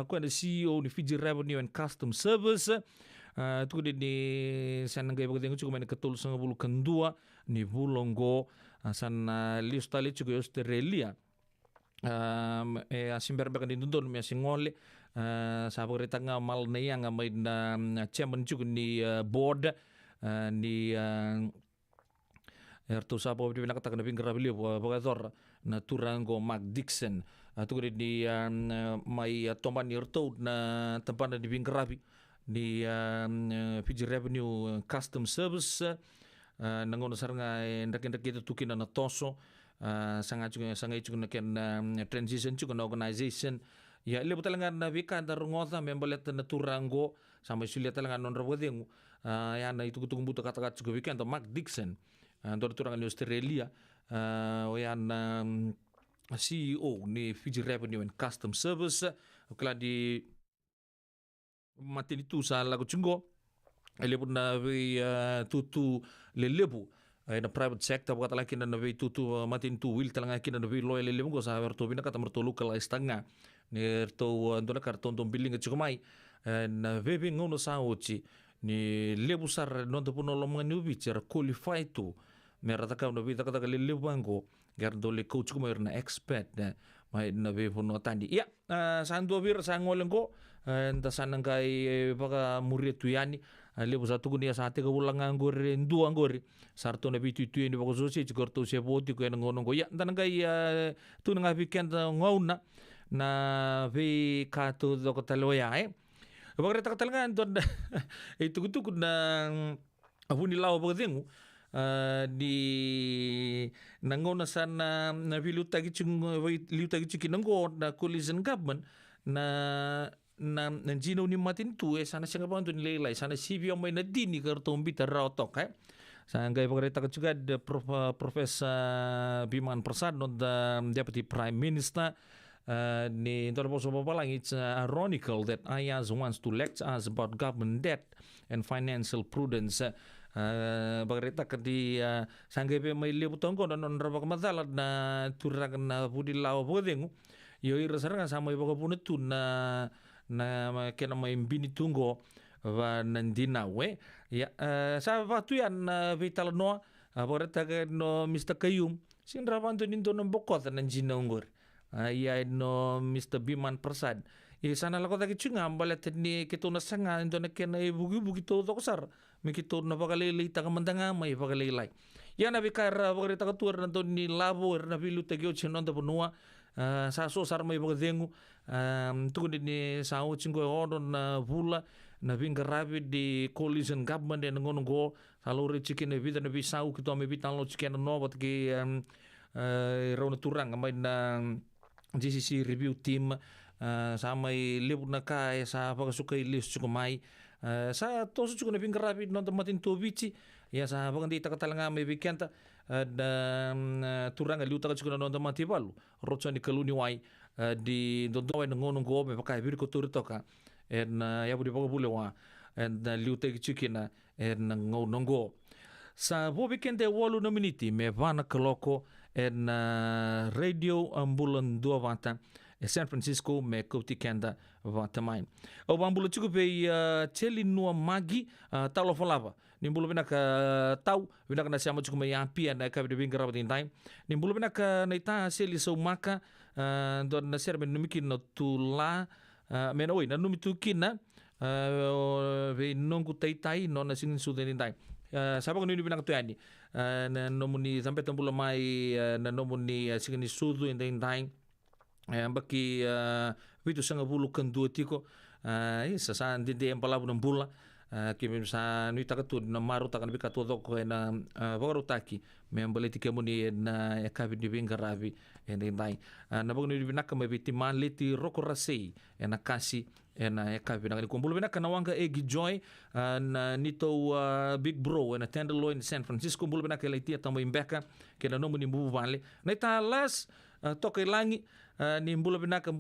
ko na CEO ni Fiji Revenue and Custom Service tuku de ni sananga bodengu chuku mena ketul sanga bulu kendua ni bulongo sana lista le chuku Australia asimber bakan dindon mi asingole sabar tanga mal na yang may na chairman juga ni board ni erto sapo di nakatakan na pingrabili bogador na Turango Mark Dixon tu ni may toman erto na tempat di pingrabi ni Fiji Revenue Custom Service nangono saranga ndak kita tukin na toso sangat juga na ken transition juga na organization ya ile butalangan na vika dar ngota membalet na Turango sampai sulia talangan non robodeng ya na itu kutung buta kata juga vika to Mark Dixon do Turangan Australia ya na CEO ni Fiji Revenue and Custom Service kala di matini tu sa lagu cunggo ile pun na tutu lelebu na private sector kata laki na tutu matin tu will talanga kina na loyal lelebu ko sa verto bina kata merto local istanga ni to andona karton tom billing at chukumai na veve ngono sa ochi ni lebu sar non to puno lom ngani ubicher qualify to merata ka no vita kata lebu bango gardo le coach kumai na expert na mai na veve no tandi ya sando vir sangolengo nda sanangai baka murid tuyani lebu satu kunia sate ka ulang anggori ndu anggori sarto na bitu tu ni bako sosi gorto se boti ko ngono go ya ndangai tu nga weekend ngona na vi kato do kotaloya bagre takatalngan don itu kutu na abuni law bagdengu di nangona sana na viluta gichung kinango na coalition government na nanjino ni matin tu sana siya ngabanto ni leilai sana sivyo may nadini kartong bitar rautok Sanggay pagreta ka juga the Professor Biman Prasad no the Deputy Prime Minister ni Interpol Sopapalang it's ironical that Ayaz wants to lecture us about government debt and financial prudence pagreta ka di sanggay pa may libutong ko non rabak madalat na turagan na pudilaw pudengu yo irasarang sama ibaga punetun na kena may binitunggo va nandinawe ya sa waktu yan vital no pagreta ka no Mr. Kayum sinrapan to nindo ng bokot ng jinongor ya no Mr. Biman Prasad sana lako tagi chunga balet ni kito na sanga indo na kena bugi to sar mi kito na pagalilay ta kamandanga may pagalilay ya na bikar pagreta ka tuar na to ni labo na bilu tagyo chinon da punua sa so sar may pagdengu tukun ni sao chinggo odon na vula na vingarabi di coalition government en ngongo salore chicken e vida na bisau kito me bitan lo chicken no bat ki rauna turanga mai na GCC review team sa mai lebuna ka sa pakasuka ilis cukup mai sa tosu cukup na pingkarapi nonton matin tobici ya sa pakan di takatalanga mai bikenta turanga liu taka cukup nonton mati balu rotso ni kaluni wai di nonton wai ngonong go me pakai bir ko turi toka ya budi paka bule wa liu teki cukina ngonong go sa bo bikente walu na miniti me vana kaloko radio ambulan dua vata San Francisco me kouti kenda vata mai. O ambula cukup pe cheli nua magi talo falava. Nimbulu bina ka tau bina ka nasiama cukup me api na ka bina bingara batin time. Nimbulu bina ka naita seli so maka do na ser ben numikin no tula men oi na numitukin na ve nongu taitai no na singin sudeni time. Sapa kan ini bina ka tuani na nomuni sampai tambula mai na nomuni singin sudu in time. Baki vitu sanga bulu kan dua tiko isa sa ndinde empala bu bula kimi sa nui takatu na maru takan bika todo ko na bogaru taki me ambale tike muni na ekabi di bingaravi ende dai na bogu ni binaka me biti man leti roko rasei na kasi na ekabi na kumbulu binaka na wanga egi joy na nito big bro na tenderloin San Francisco bulu binaka leti tamo imbeka ke na nomu ni mbubu vale na ita las toka ilangi ni mbula binaka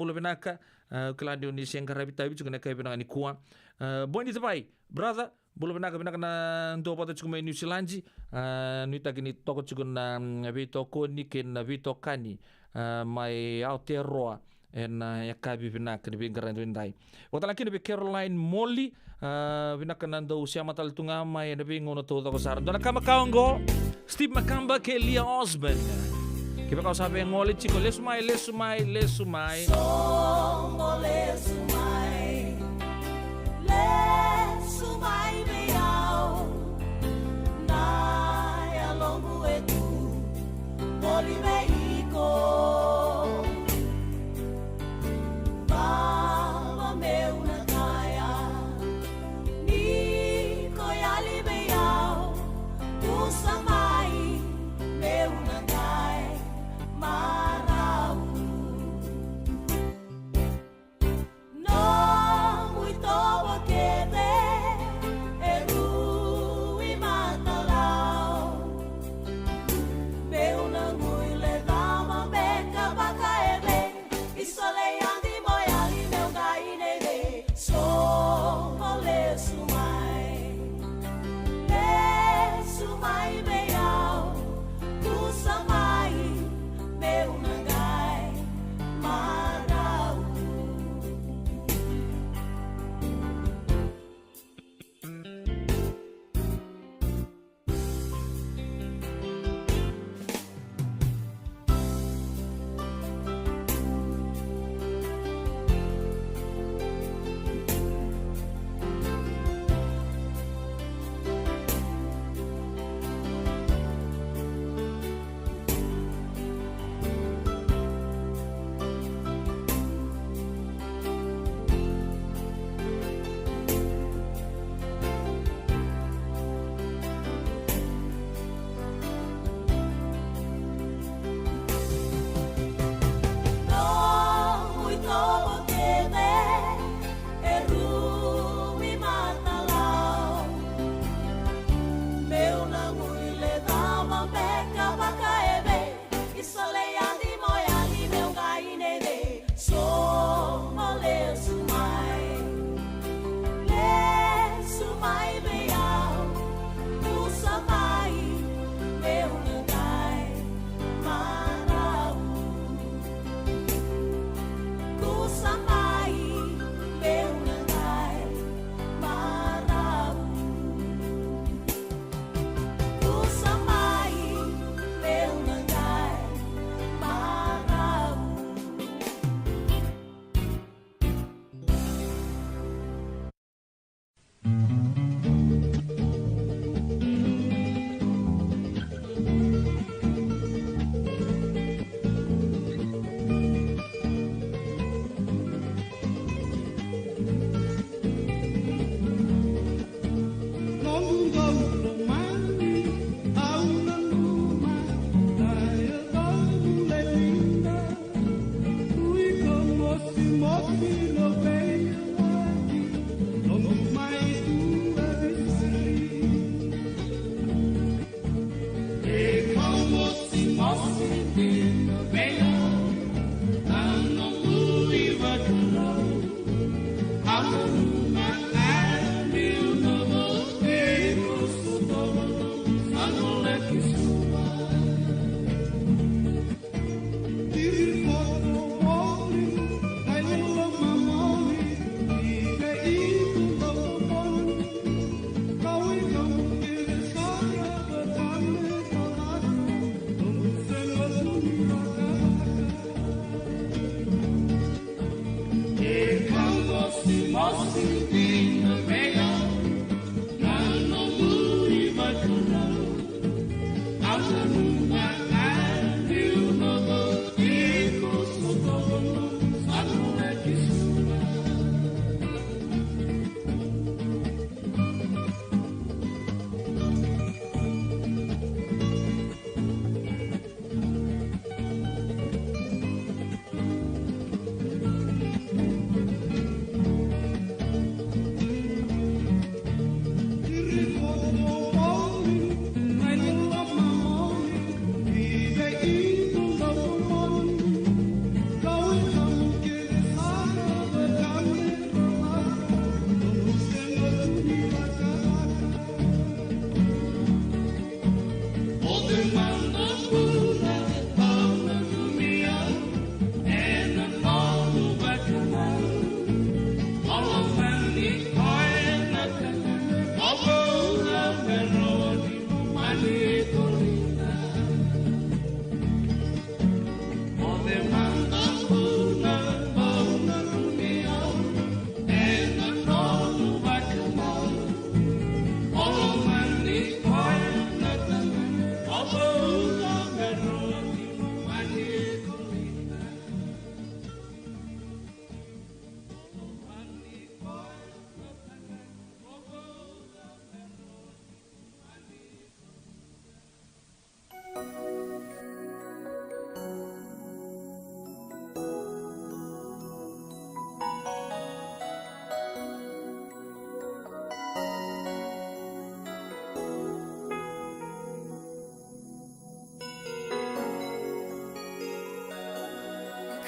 kladio ni sengarabi tabi juga na kaibi na ni kuwa boni tapai brother mbula binaka na ndo pada juga New Zealand ni tagi ni toko juga na vito koni ken na vito kani mai Aotearoa ya kaibi binaka ni bingara ndo indai waktu lagi ni Caroline Molly binaka na ndo siama tal tunga mai na bingono to toko saran dona kama kaongo Steve Makamba ke Lia Osborne. Kita kau sabe ngoli chico lesumai. Songo lesumai beyau na ya longu etu boli meiko mama meu na kaya ni koyali beyau usamai meu na kaya marau no muito boquete eru e matalau meu nangui le dama ben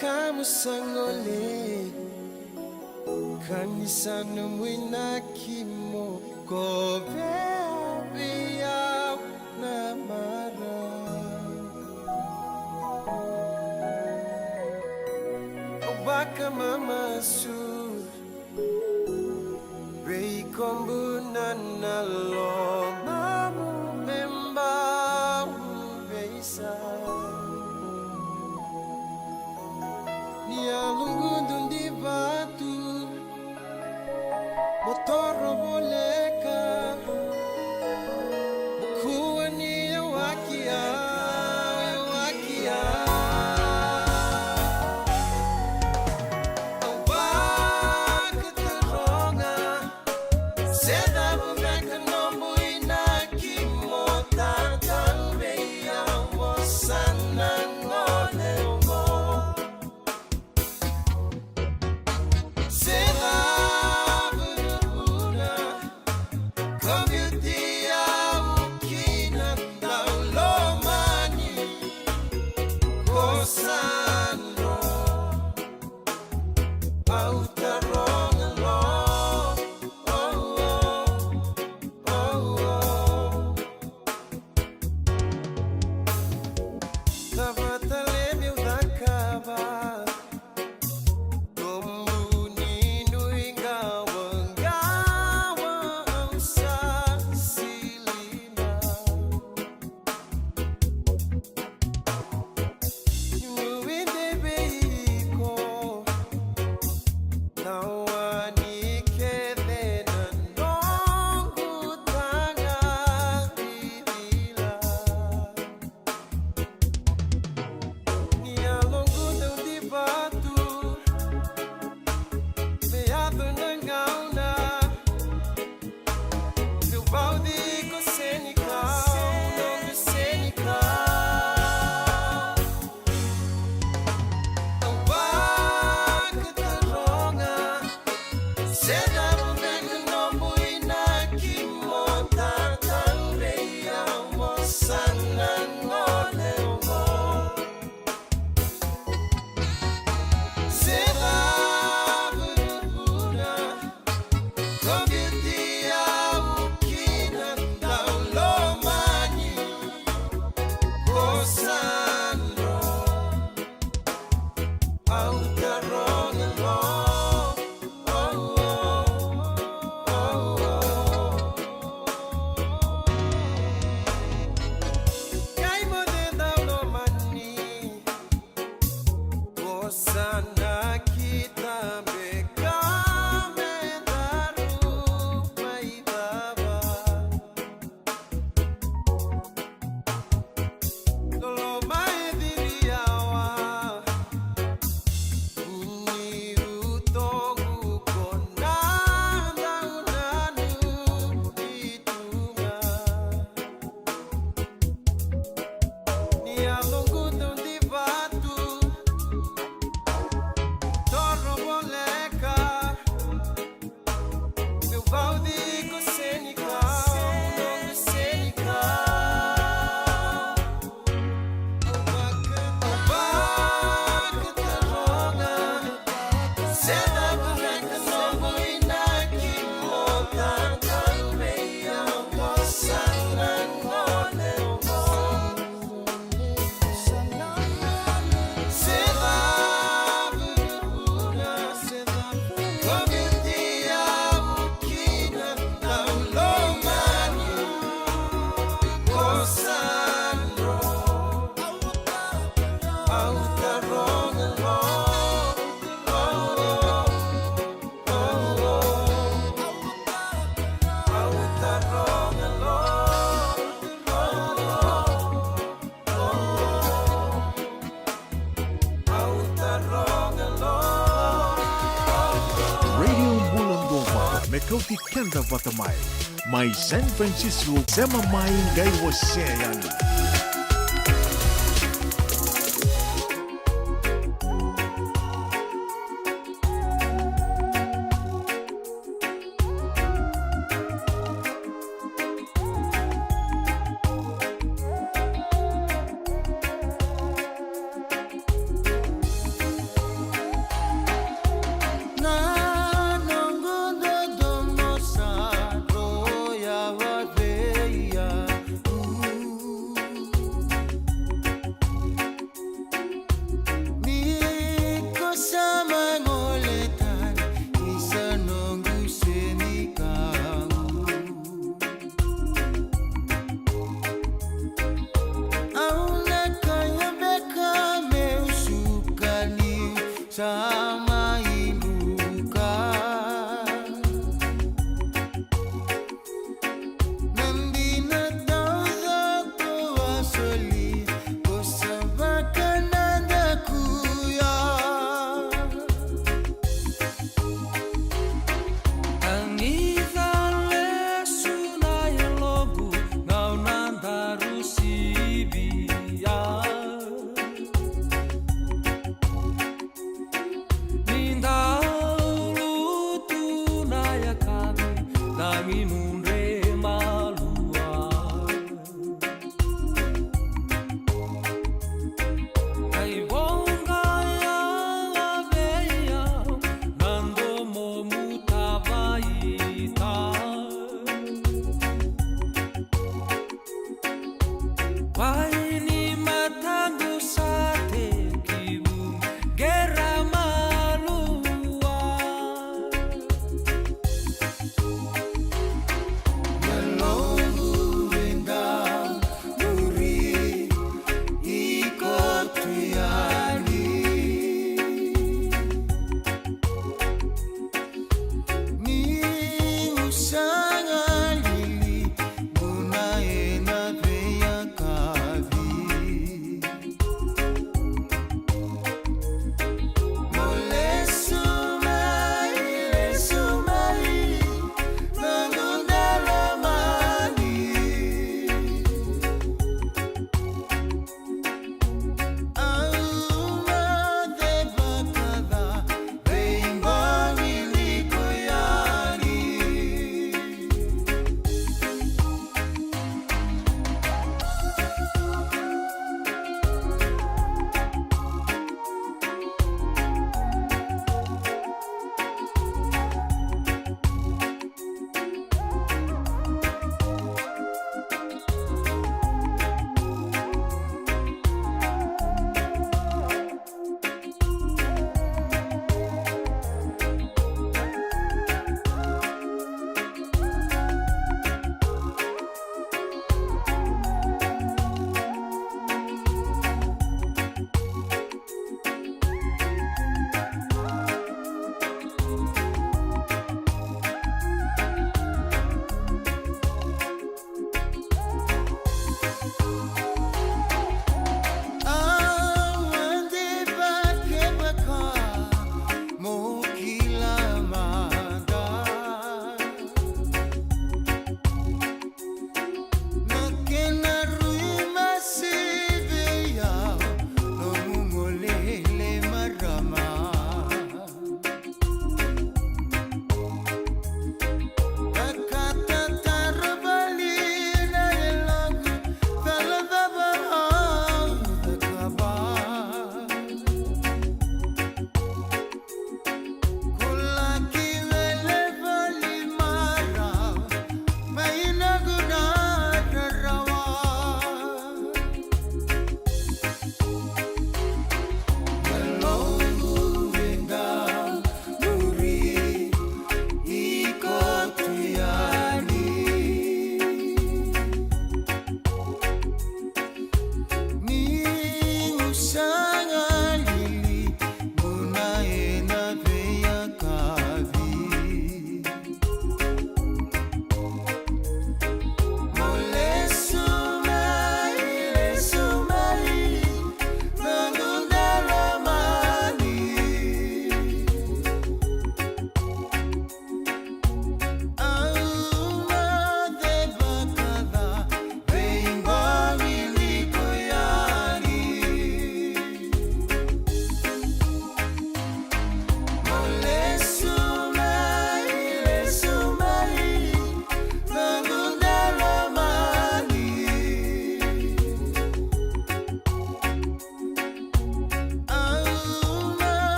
Kamu sangole kanisa numwina kimo kobe biya na mara obaka mama su rei kombu na lo mamu memba beisa Nia lungu di batu motor boleka kuani wakia wakia Oba keteronga seda bumeka nombu inaki mota tambe ya wasana ngole Radio Bulan Dova, Mekauti Kenda Vatamai, my San Francisco, Sema Mai Gai Waseyani.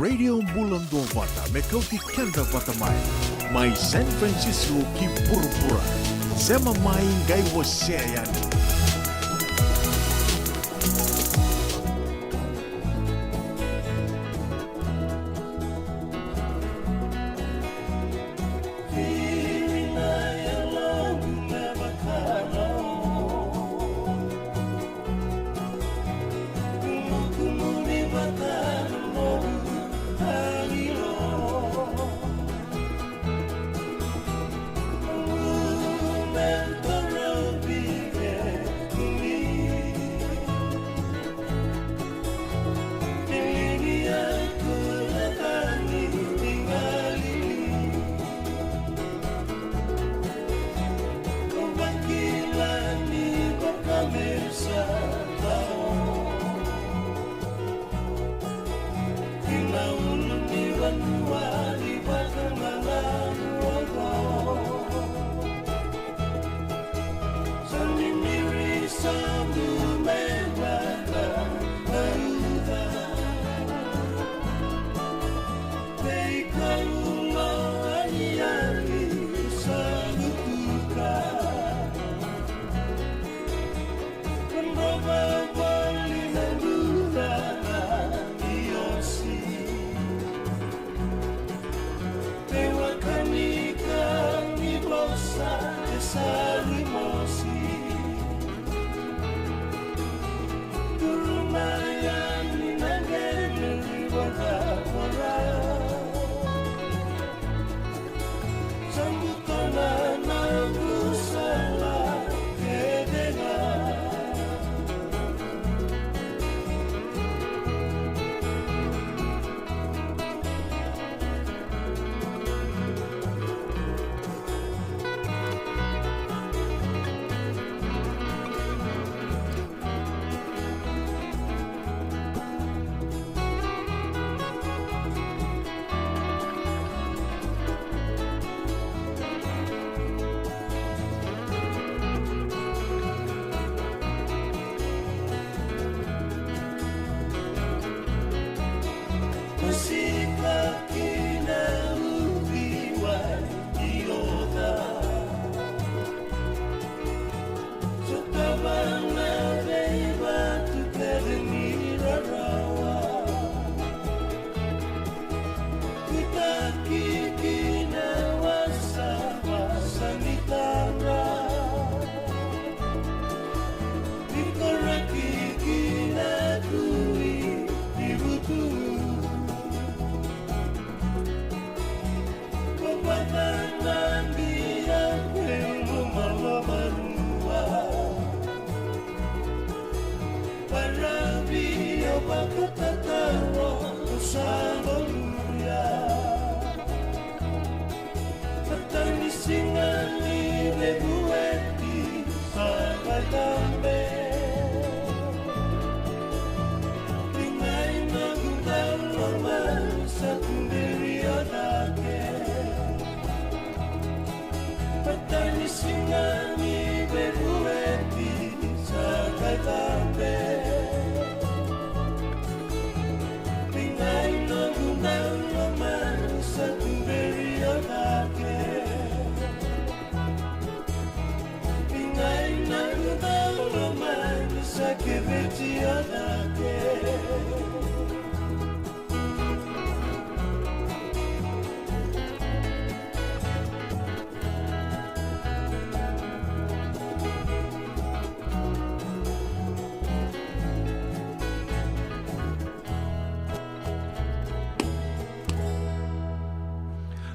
Radio Bulan Vata me kauti kenda vata mai San Francisco ki pura-pura. Sema mai ngai wasea yani.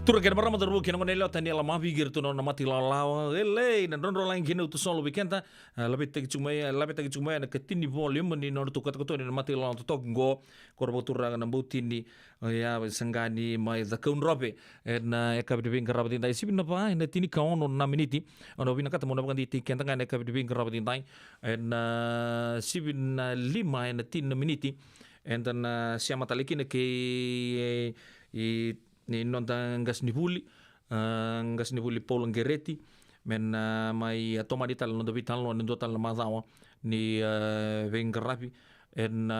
Tura kena marama terbu kena ngonelio tani ala mavi girtu no namati lalau ele na rondo lain kena utu solo weekenda labet tegi cumai na ketini volume ni no tu kata kata ni namati lalau tu tok go korbo tura na butini ya sangani mai da kaun robe na eka bidibing karabatin dai sibin pa na tini kaon no 6 miniti ono bina kata mona bangandi ti kenta ngane eka bidibing karabatin dai na sibin 5 na 3 miniti and then siama taliki na ke ni nonta ngas ni puli Paul Ngereti men mai toma di tal no dobi tal no ndo tal mazawa ni vengarapi en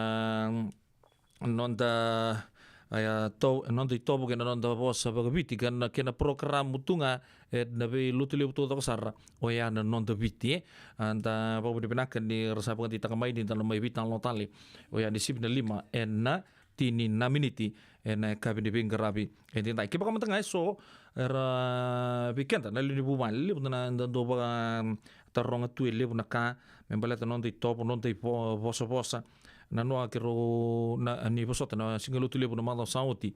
nonta non di topo che non da vossa viti che na program mutunga na be lutuli butu to sarra o ya non da viti anda babu di benakan di rasa pang di takamai di dalam mai bitan lotali o ya di sibna 5 na tini na miniti na kabi di bingarabi di tai ke bakam tengah so era weekend na li bu mal li na do ba tarronga tu le na ka membaleta non di topo non di vossa na noa ke ro na ni posota na singalu tu le na mala sauti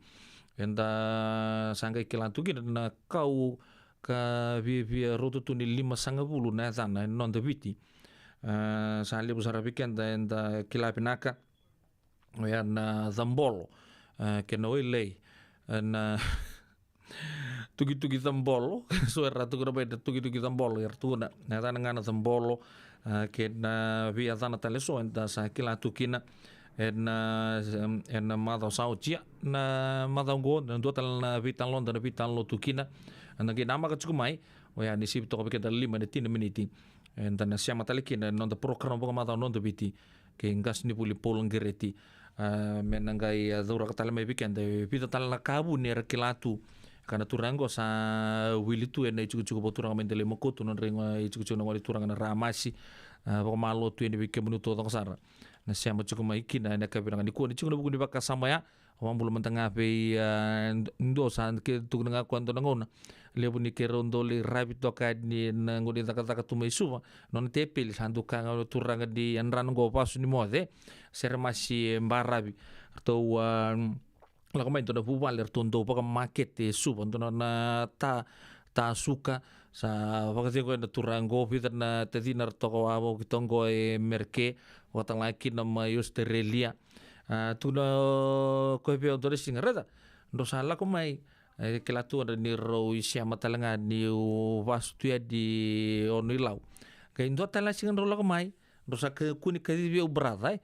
enda sanga ke lantu ki na kau ka vi roto tu ni 50 na sana non de viti sa le busara weekend enda kila pinaka ya na zambolo ke no ile na tugi zambolo so era tu graba tugi zambolo er tu na ngana zambolo ke na via zana teleso enda sa kila tukina en mada sautia na mada go na total na vitan londa na vitan lo tukina anda ke nama ka mai o ya ni sip to ke 5 miniti en na siama talekina non da program bo mada non da viti ke ngas ni puli polong gereti menangai dura ka talme weekend vita tal na kabu ni rekilatu kana turango sa wilitu en cucu boturang mendele mokotu non rengo cucu no wali turang na ramasi bo malo tu ni wike minuto to sara na siama cucu mai kina na ka birang ni ko ni cucu no buku ni baka samaya awang bulu mentanga pe ndo san ke tu nga kwanto ngona lebu ni ke rondo le rabbit to ka ni ngodi taka tu mai suwa non te pel sandu ka turang di anran go pasu ni mode ser masi mbarabi to la come to fu valer tondo poca market su ponto na ta suka sa vakasi ko na turango fitar na te dinar to ko abo kitongo merke watang laki na Australia tu no ko pe on sing reda ndo sala ko mai ke la tu ni ro isia matalanga ni vastu di onilau ke ndo tala sing ro la ko mai ndo sa ke kuni ka di brada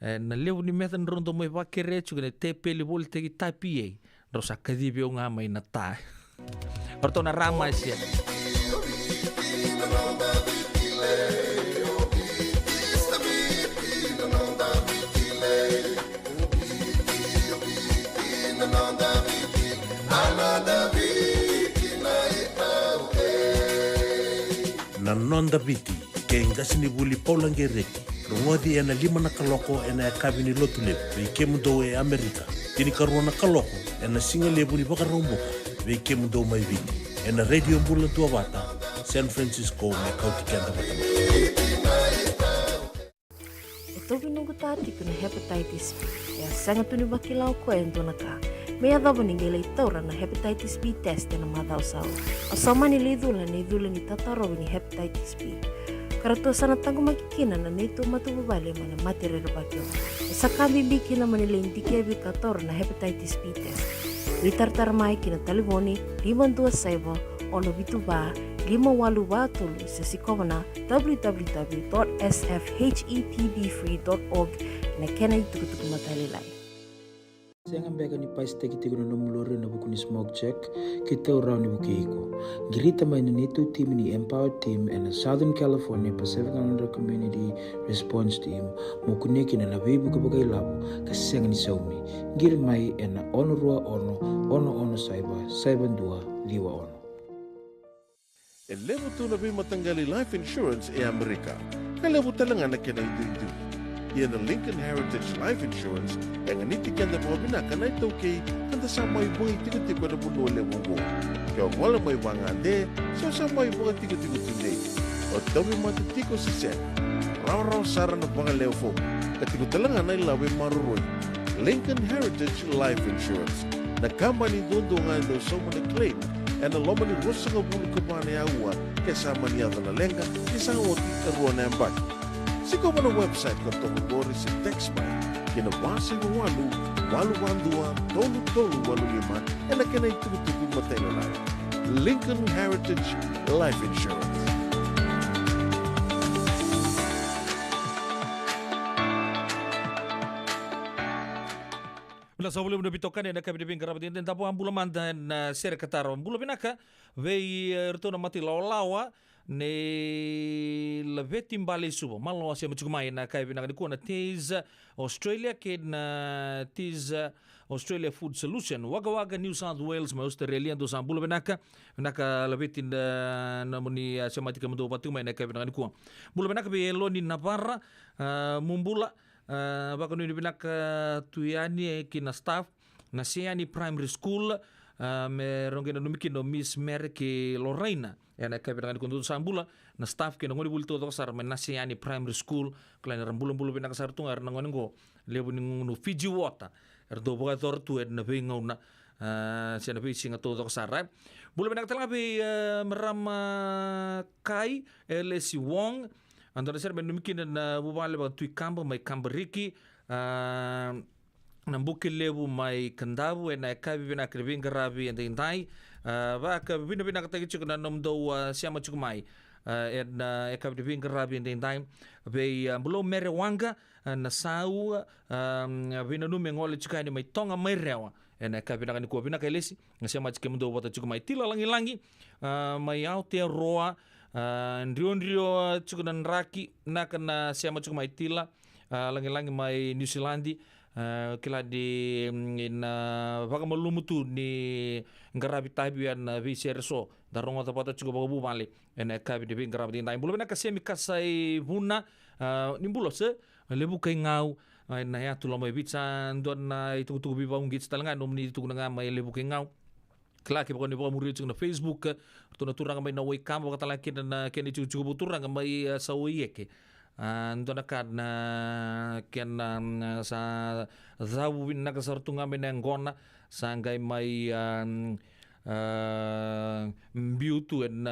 na leu ni metan rondo mai va kere chu ne te peli volte ki tapie rosa kadibio nga mai na ta porto na rama sia na nonda viti ke ngasini buli paulangereki rongodi ena 5 na kaloko ena kabini lotule be kemudo Amerika tini karona kaloko ena singale buni baka romboka be kemudo mai viti ena radio bula tua bata San Francisco me kauti kenda bata ito binungu tati kuna hepatitis B ya sangat tuni bakilau ko ento naka me ada boningela itaura na hepatitis B test na madau saw asama ni lidula ni tataro ni hepatitis B Karato sana tangu makikina na nito matubabali mana matire bakyo. Sakabi bikina maniling dikebi kator na hepatitis B test. Ritartar mai kina taliboni 527 ono bituba 582 sa sikona www.sfhetbfree.org na kenay tukutuk matalilay. Saya ngambeka ni pais teki teki no mulore na buku ni smoke check kita urau ni bukeiko. Girita mai ni tu team ni Empower Team and Southern California Pacific Islander Community Response Team mukuneki na labibu kabagai labo kaseng ni saumi. Gir mai ena ono rua ono saiba dua liwa ono. Levo tu na matanggali life insurance e Amerika. Kalevo talangan na kena itu. Ia na Lincoln Heritage Life Insurance yang niti kanda po binaka na ito kay kanda sa may buhay tigo-tigo na buno lewo. Kaya wala may wangande, so sa may buhay tigo-tigo tunde. O dawi matitiko si Sen. Raw sara na mga lewo. Katigo talangan na ilawi maruroy. Lincoln Heritage Life Insurance. Nagkamba ni dondo nga ito sa mga claim. And aloma ni rosa nga bulu kabane awa kasama niya na lenga isang oti karuan na ambag. Sigaw mo na website ko ito kagori sa text by kinabasa ng walu-walu-walu-walu tolu-tolu-walu-lima e na kinay tugutugong matay na lang. Lincoln Heritage Life Insurance. Mula sa boleh bitokan na kami dibing karabat din tapo ang bulaman dan sir kataro bulo binaka vei erto na mati lawa ne laveti mbale subo malo asia machumai na kai bina ni kuna tis Australia ke na tis Australia Food Solution waga New South Wales ma Australia do sambula benaka laveti na muni asia matika mdo patu mai na kai bina ni kuna bula benaka be loni na para mumbula baka ni benaka tuiani ke na staff na Siani Primary School me rongena numikino Miss Merke Lorraina na kai bina ni kundu sambula na staff ke ngoni bulto to sar men Siani Primary School klan rambulu bina sar tungar ngoni ngo lebu nu Fiji water erdo boga tortu na bingo na sena bi singa to sar bulu bina tala bi meram kai LC Wong andar ser ben numikino na bubale ba tu kambo mai kamberiki nambuki lebu mai kandabu na kabi bina kribin garabi and indai ba ka bina katagi chukuna nomdo siama chukumai na kabi bina garabi and indai be bulo merewanga na sau bina nume ngole chukani mai tonga mai rewa na kabi bina ko bina kailesi na siama chukemdo wata chukumai tila langi mai out roa ndrio chukuna raki na kana siama chukumai tila langi mai New Zealandi kila di baka malumutu ni ngarabi tabian viserso darongo tapata cukup bagu bali ene kabi di ngarabi di ndai bulu bena kasemi kasai buna nimbulo se lebu kai ngau na ya tulo mai bican don na itu bi bang gits talangan nomni itu nga mai lebu kai ngau kla ke bokoni bokon muri na Facebook to na turang mai na way kam bokata laki na keni cukup turang mai sawi yeke Antona karena kena sa zawin na kasartunga menengona sanggai mai biutu en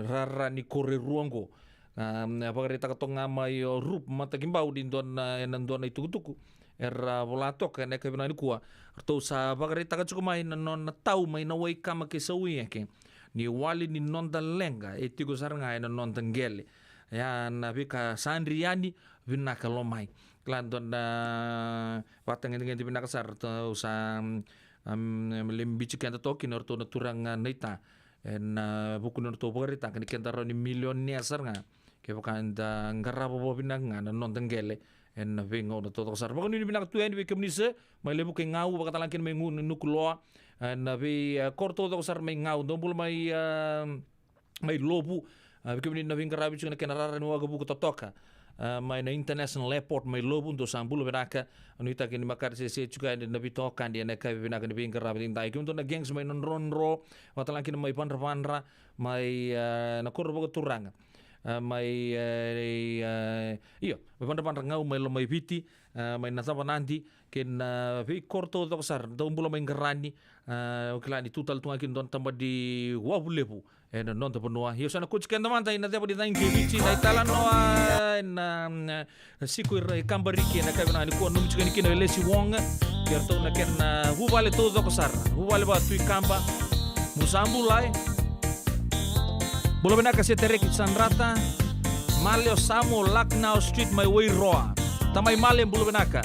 rara ni kore ruanggo apakah kita ketonga mai rup mata kimbau di don en itu tuku era volatok en ekebina ni kuah atau sa apakah kita cukup mai non tahu mai na wai kama ke sawi yake ni wali ni non dalenga etigo saranga en non tenggele ya nabi ka sandriani bina kalomai klan don watang dengan di bina kasar to sa melimbi cikan to tokin orto naturang nita en buku orto berita kan kentaro ni milionia sarnga ke bukan da ngarabo bo bina ngana non tenggele en vingo to kasar bukan ni bina tuan di kemnise mai lebu ke ngau bakata langkin mengun nukuloa nabi korto to kasar mai ngau dombul mai lobu Bikini na vinga rabi chuna kena rara nuaga buku totoka mai na international airport mai lobu untuk sambulu benaka anu ita kini makar se juga na bitokan dia na kai benaka ni vinga rabi tintai kim na gengs mai non ronro watalang kini mai pandra mai na korro buku turanga mai iyo mai pandra ngau mai lo mai viti mai na sapa nanti ken vi korto to sar dombulo mai ngerani klani total tunga kin don tambah di wabulebu en non te ponua hiyo sana coach kenda manta ina te podi tangi vici na itala no na siku kambariki na kabina ni ko numi chukeni kina lesi wong kerto na ken vale todo ko sar vale ba tu kamba musambulai bolo bena ka setere ki sandrata maleo samo Lucknow Street my way roa tamai male bolo benaka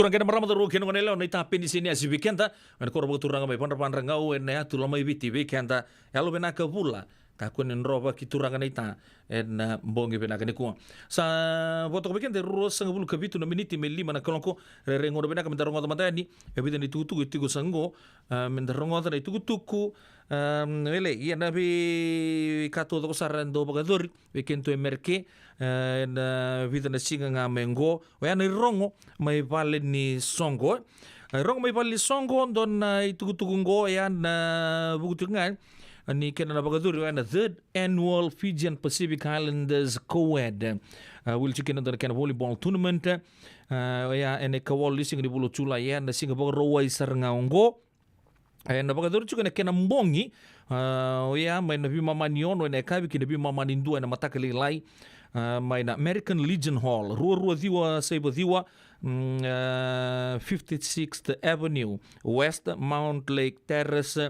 Turang kena marama taru kena ngonela na ita peni sini asi weekenda men korbo turang mai pan ngau ene tu lama ibiti weekenda elo bena ka bula ka kunen roba ki turang na ita en mbongi bena ka nekua sa voto weekend ro sanga bulu kabitu na miniti me lima na kolonko re ngoro bena ka mendarongo tamatani ebita ni tutu itigo sango mendarongo na itugu ele ia na bi kato to sarando bagadori weekend to emerke na vida na singa nga mengo wa na rongo mai vale ni songo rongo mai vale songo don itugu ya na bugutungan ni kena na bagaduri wa na third annual Fijian Pacific Islanders Co-ed will chicken don kena volleyball tournament ya ene kawali singa di bulu chula ya na singa bagarowai sarngaongo na bagaduri chuka na kena mbongi ya mai na bima maniono na kabi kina bima manindu na matakali lai mai na American Legion Hall rua diwa saiba diwa 56th Avenue West Mount Lake Terrace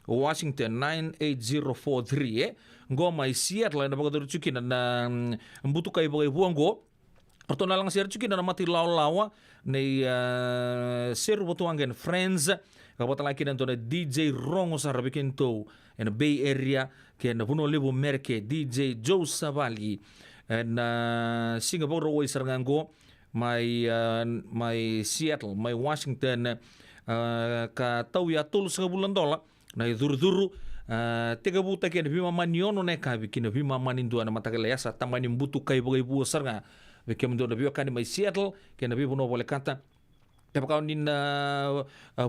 Washington 98043 ngoma isiat na bagaduri chuki na mbutu kai bagai buango Orto na lang siya chuki na mati lawa ni Seru Botuangen Friends kapata laki na na DJ Rongo sa Rabikinto in the Bay Area kaya na puno libo merke DJ Joe Savali na Singapore Roy Sarngango may Seattle may Washington ka tawya tul sa bulan dola na iduru tiga buta kaya na bima manyono na kabi kina bima manindu na matagalaya sa tamanin butu kay bagay buwa sarnga Bekemdo na biwa kani may Seattle kaya na biwa no boleh kata kaya kau nin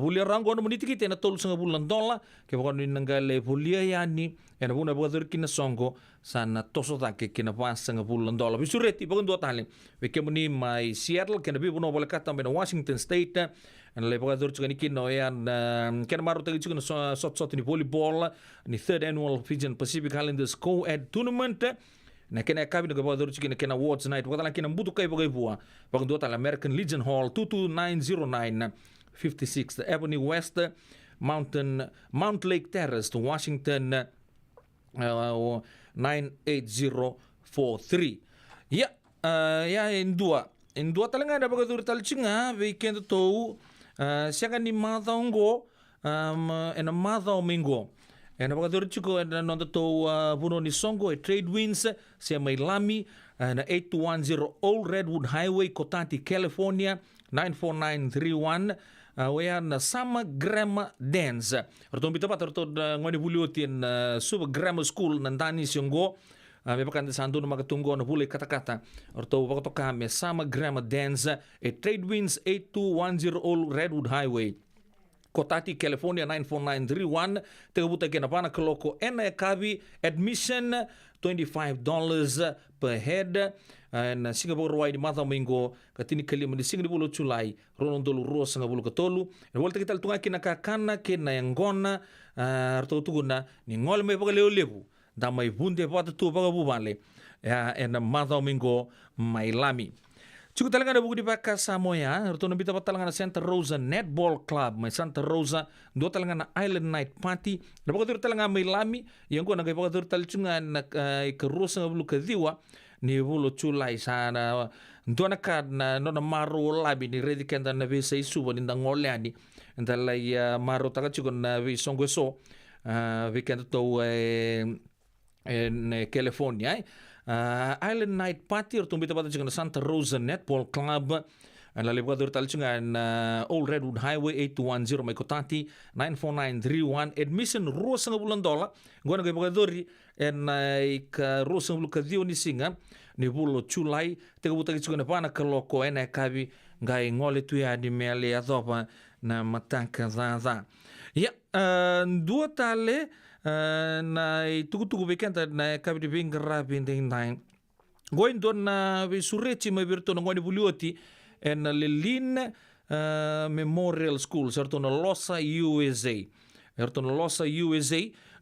bulia rango na muniti kita na tol sa bulan dola kaya kau nin nanggale bulia yani na buna bagador kina songo sana toso take kina pas sa bulan dola bisureti bagun dua tali bekemuni may Seattle kaya na biwa no boleh kata may na Washington State na le bagador chuka ni kino yan kaya maru tagi chuka na sot ni volleyball ni third annual Fijian Pacific Islanders Co-ed tournament na kena kabi na gaba doru chikina kena awards night wakala kena mbutu kai bagai bua bakang dua tal American Legion Hall 22909 56th Avenue West Mount Lake Terrace Washington 98043 ya indua talanga ada bagai doru tal chinga weekend to siaga ni madhaongo ena madhaomingo ena bagador chiko ena nonda to buno ni songo trade winds se Mailami na 8210 Old Redwood Highway Cotati California 94931 wea na Sama Grammar Dance orton bita pat orton ngoni bulioti na Super Grammar School nandani siongo me pakande sandu na magatungo na bule kata-kata orto wakatoka me Sama Grammar Dance trade winds 8210 Old Redwood Highway Cotati, California 94931. Tegabuta kena pana kaloko ena kabi admission $25 per head. Na Singapore wai di mata minggo katini kali di Singapore Julai ronon dolu ro sanga bulu katolu. Volta kita tunga kina kakana kena yang gona arto tuguna ni ngol me paga leo damai bunde pata tu paga bubale. Ya ena mata minggo Mailami. Cukup talaga na buku di baka Samoa, rito na bita pa talaga na Santa Rosa Netball Club, may Santa Rosa, do talaga na Island Night Party, na pagkatur talaga may Lami, yung ko nagpapakatur talaga na ikarusa nga bulu kadiwa, ni bulo chulay sana, do na kad na no na maro labi ni ready kenda na visa isuwa ni nangoleani, ndalay maro taga chukon na visong so, weekend to in California, Island Night Party or tumbita pa na Santa Rosa Netball Club lalibwa dur talchungan Old Redwood Highway 8210 may Cotati 94931 admission rosa nga bulan dola gona kay pagadori en ka rosa nga kadio ni singa ni bulo chulay tegabuta kichuna pana kaloko en kabi ngai ngole tuya di mele adopa na matanka za ya dua tale na tugu weekend na kabi bingra binding nine going don na we sureti me virto ngoni bulioti en Lelin Memorial School serto na Losa USA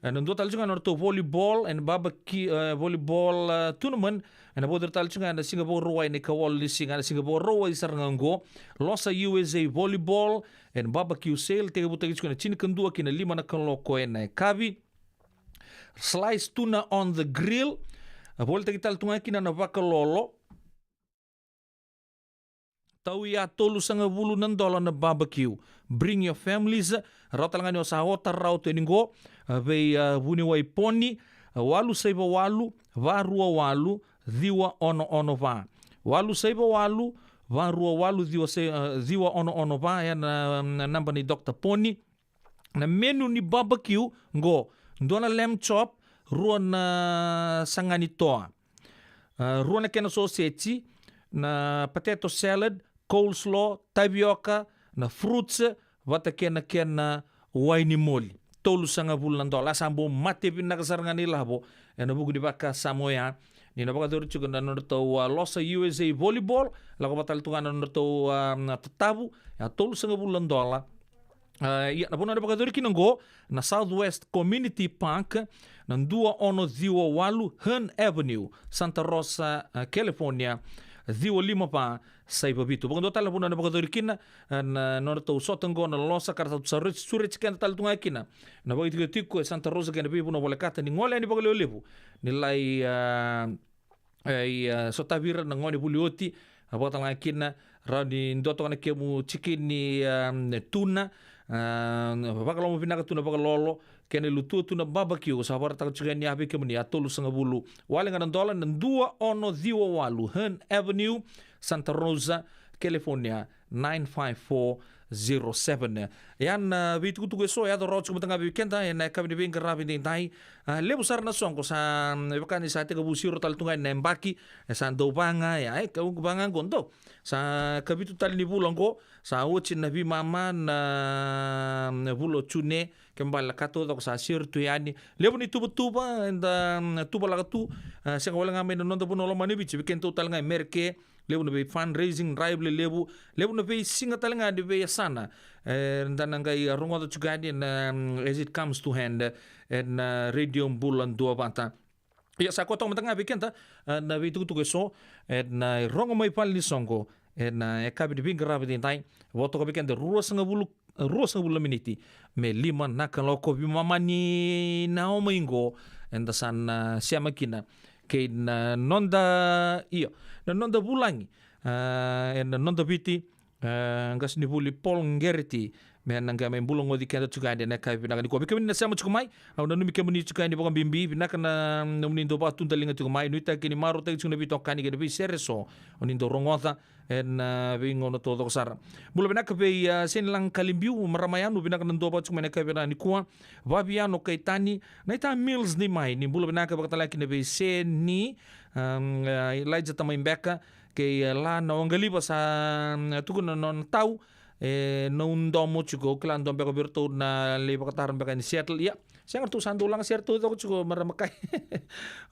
en do tal junga orto volleyball and barbecue volleyball tournament en boder tal junga na Singapore Rowai ni kawal lising na Singapore Rowai sarngango Losa USA volleyball and barbecue sale te buta kichuna chin kandua kina lima na kaloko en kabi slice tuna on the grill volta kital tunga kina na vakalolo tau ia tolu sanga bulu nandola na barbecue bring your families rotal ngani sa hota rauto ningo ve buni wai poni walu saiba walu varua walu diwa ono va walu saiba walu varua walu diwa ono va ya na namba ni Dr. Poni na menu ni barbecue ngo ndona lamb chop rua na sangani toa rua na kena sausage na potato salad coleslaw tapioca na fruits wata kena wine moli tolu sanga bulan dola sambo mate bin nakasarangani labo na bugu di baka Samoa ni na baka dor chugo na norto Losa USA volleyball lago batal tunga na norto tatabu ya tolu sanga bulan dola ya na puna na baka dor kinango na Southwest Community Park na ndua ono diwa walu Hearn Avenue Santa Rosa California diwa lima pa saiba bitu bang do tala puna na baka dor kina na norto sotango na Losa karta surich kan tal tunga kina na baka tiko Santa Rosa kan bi puna bolekata ni ngole ni baka lebu nilai sotavira na ngoni bulioti baka tala kina rani ndoto kana kemu chikini tuna baka lomo pinaka tuna baka lolo kene lutu tuna barbecue sabar tak chigani abe kemni atolu sanga bulu wale ngana dola ndua ono diwa walu Hearn Avenue Santa Rosa California 95407 yan vitu tugu so ya do roch kumtanga weekend en kabini bing grabe din dai lebu sarna songko sa bakani sa te kabusiro tal tunga nembaki sa dobanga ya ka banga gondo sa kabitu tal ni bulongo sa uchi na bi mama na bulo chune kembal kato to sa sir tu yani lebu ni tuba enda tuba la tu sa wala nga men no do no mani bichi weekend total nga merke lebu na be fundraising drive lebu na be singa talanga de be sana dan ngai rongo to chugadi as it comes to hand and radio bulan dua bata Ia sa kotong matanga bikenta na vitu tu so na rongo mai pal ni songo na kabi di bingra bitin tai voto ko bikenta ruas ngabulu miniti me lima na kaloko bi mamani na o maingo enda san siama kina ke na nonda bulangi na nonda biti ngas ni buli pol ngeriti me nanga me bulong ngodi kenda tuka ande na kai bina ko bikemi na sama tukumai au na numi kemuni tuka ande bokam bimbi bina kana munindo ba tunta linga tukumai nuita kini maro te tuna bito kani ke bi sereso onindo rongota en bingo no todo sar bulo bina ke be sen lang kalimbiu maramayanu bina kana ndo ba tukumai na kai bina ni kuwa babiano kai tani na ita mills ni mai ni bulo bina ke bakatala kini be sen ni laija tamai beka ke la no ngaliba sa tukuna non tau non domo chuko klan dom beko birto na le bakataran beka ni Seattle ya siang tu sandulang Seattle to chuko maramakai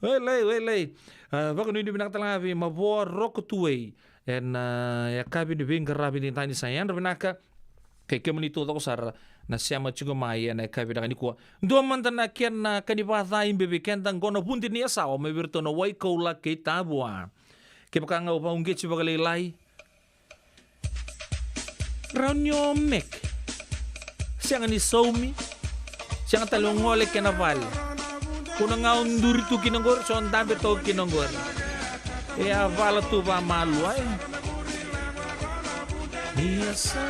wele bako ni binak tala vi mabo rok tuwe en ya kabi ni bingra bi ni tani sayan binaka ke kemuni to sar na siama chuko mai na kabi ni ko ndo mantana ken na kanibata imbe kentang gono punti ni asa o me birto no wai ko la ke tabua ke baka ngau pa ungge chuko lai Raunyo mek siang ni soumi siang talongole kenaval kuna nga unduri tu kinongor son dambe to kinongor e avala tu ba malu ay yasa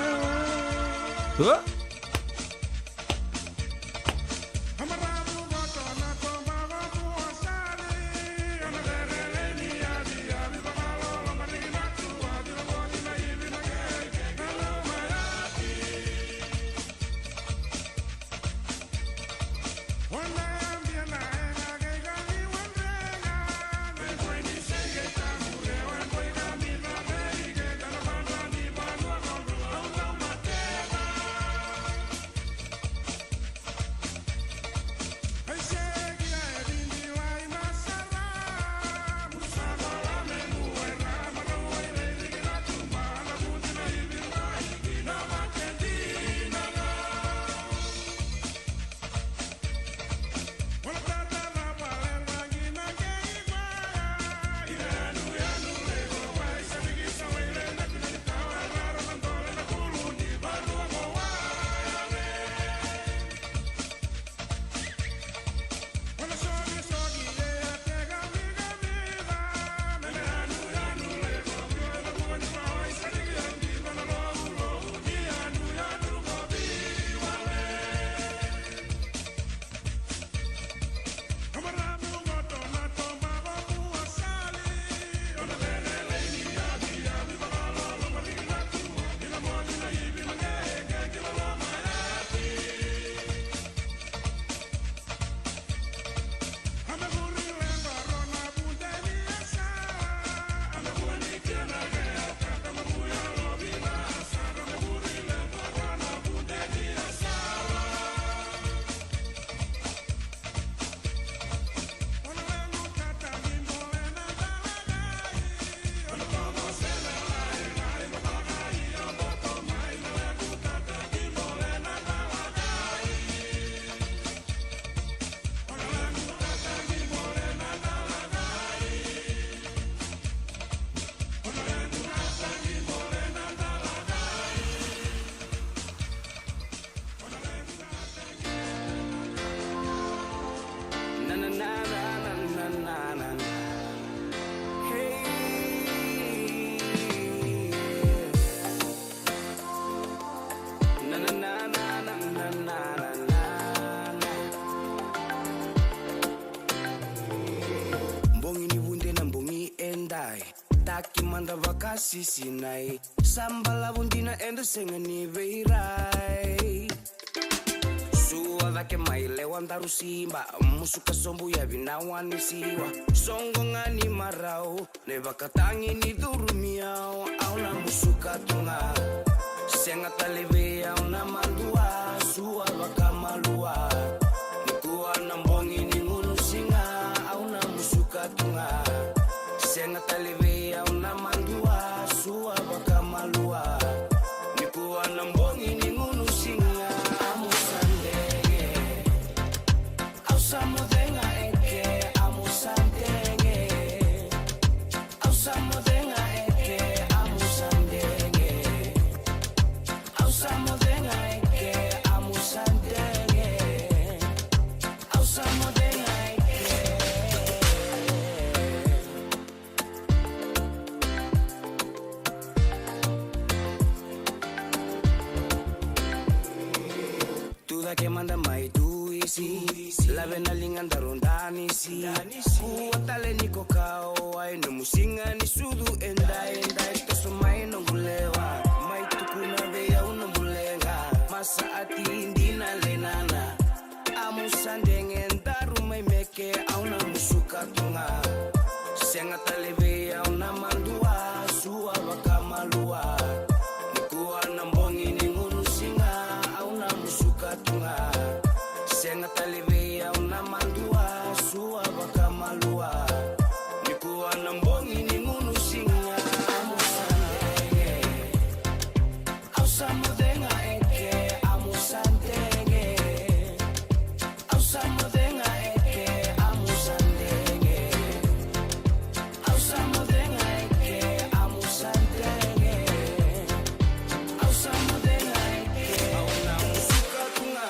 Taki manda vakasi sinai Sambala bundina endo sengani veirai Sua vake maile wandaru simba Musuka sombu ya vinawani siwa Songo ngani marau Nevakatangi ni durumiao Auna musuka tunga Senga talebe auna mandua Sua vaka malua Nikuwa nambongi ni ngunu singa Auna musuka tunga Senga talebe auna mandua Sua vaka malua Nikuwa nambongi ni ngunu singa Amu sandege Au samudenga enke Amu sandege si lave na linga ndarondani si kuwatale niko kao ai no musinga ni sudu endai toso mai no ngulewa mai tukuna veya uno mulenga masa ati indina lenana amusandenge ndaru mai meke auna musuka tunga senga tale veya una mandua suwa wakamalua nikuwa na mbongi ni ngunu singa auna musuka tunga senga tale veya una mandua suwa wakamalua nikuwa na mbongi ni ngunu singa amusandenge ausamudenga eke amusandenge ausamudenga eke amusandenge ausamudenga eke amusandenge ausamudenga eke auna musuka tunga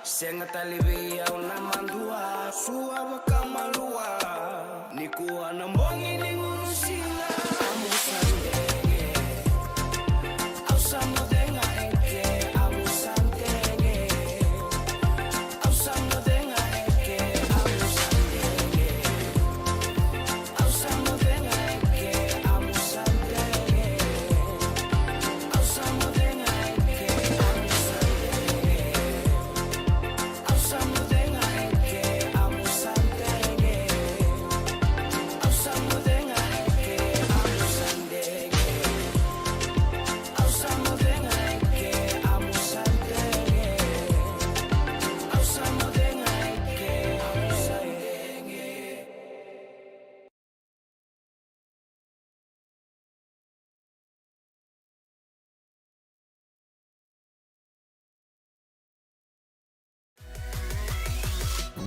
senga talibia una mandua suwa wakamalua nikuwa na mbongi ni ngurusina amusandenge ausamudenga eke amusandenge ausamudenga eke amusandenge ausamudenga eke amusandenge ausamudenga eke amusandenge ausamudenga eke amusandenge ausamudenga eke amusandenge ausamudenga eke amusandenge ausamudenga eke amusandenge.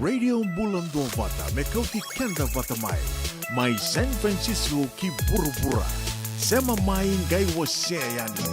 Radio Bulan Vata, Mekauti Kanda Vata Mai San Francisco ki Burubura, Sema Mai Ngai Waseani.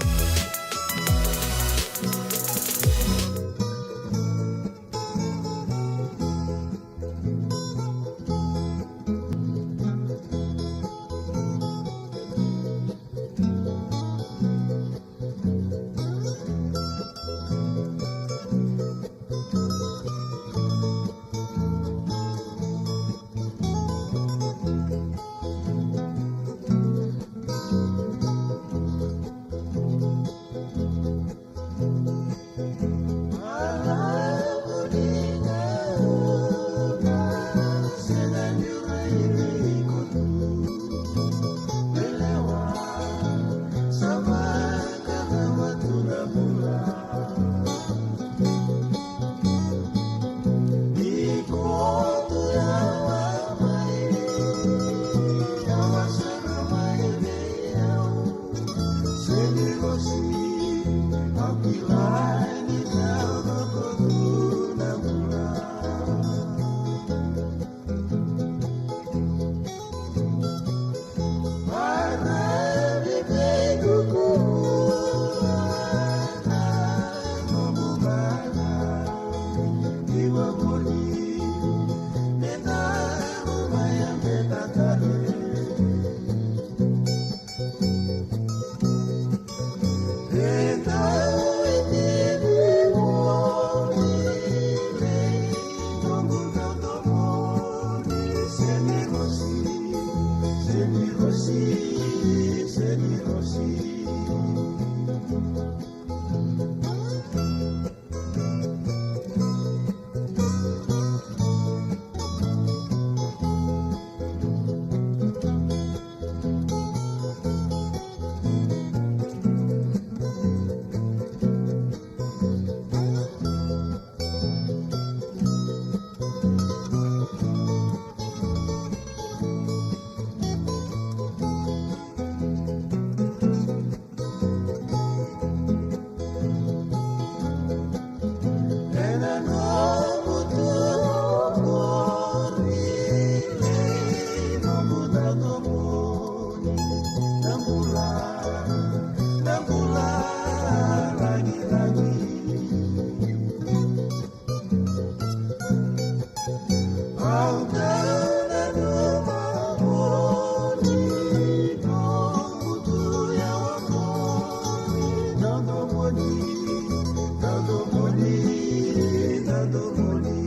Nando money, nando money.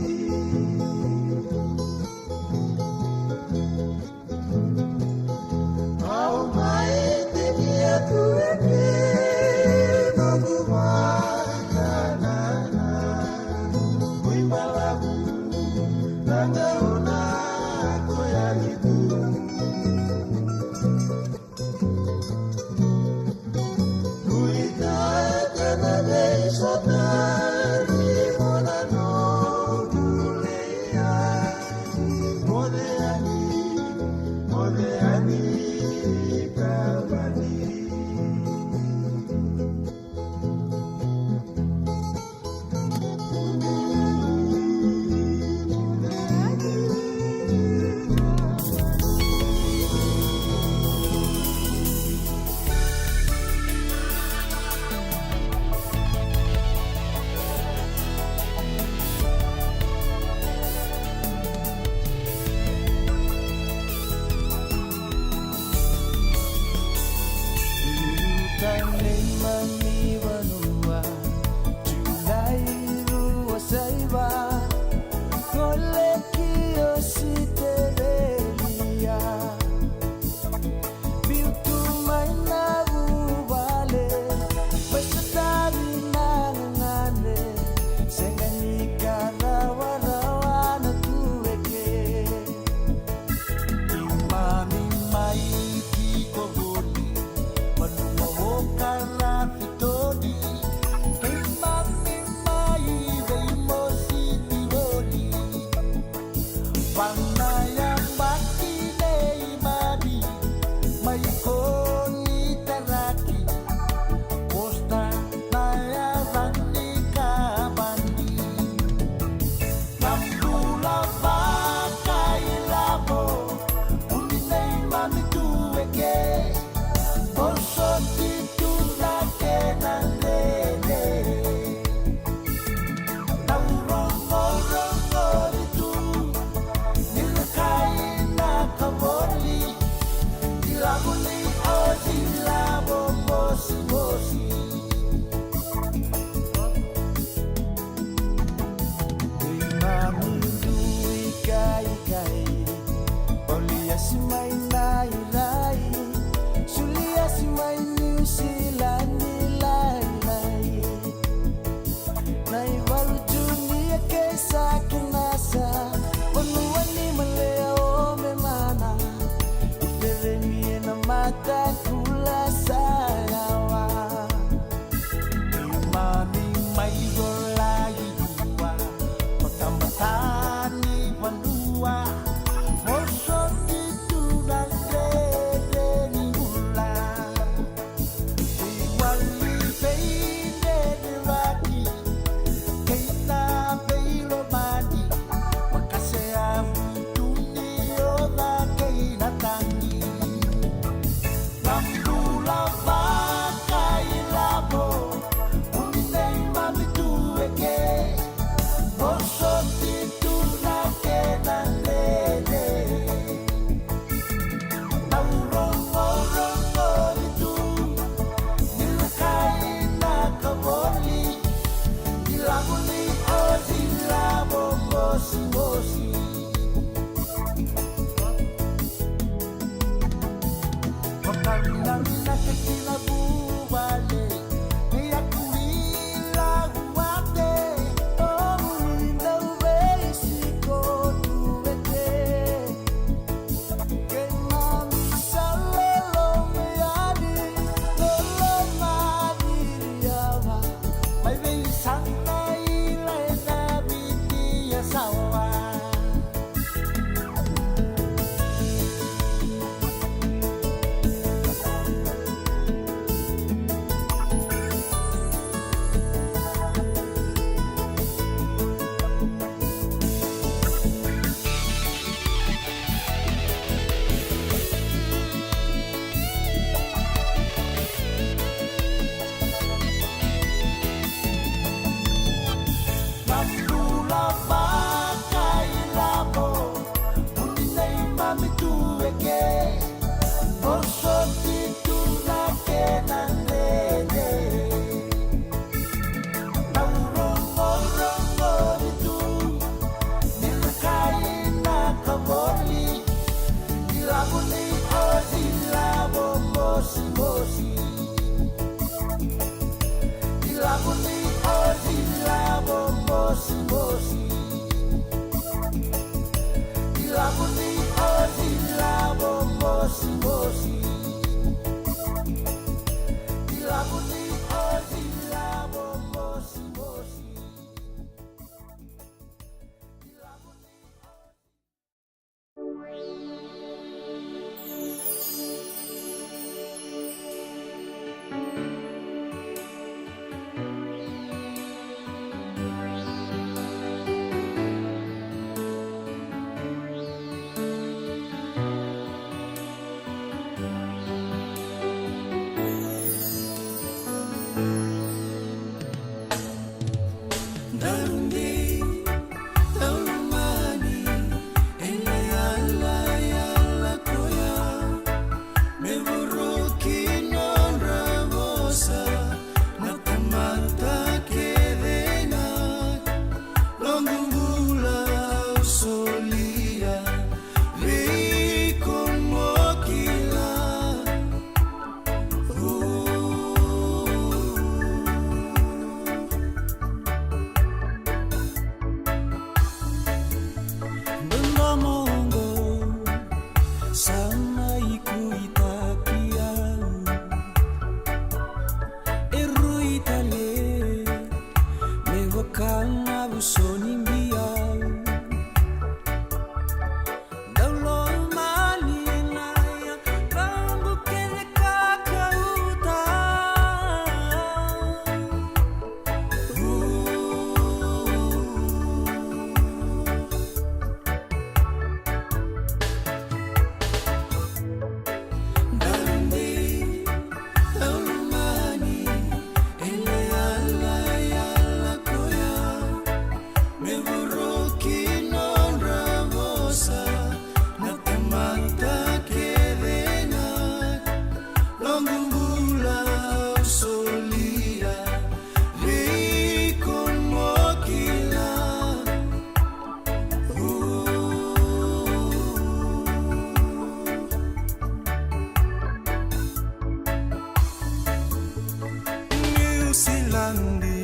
kandi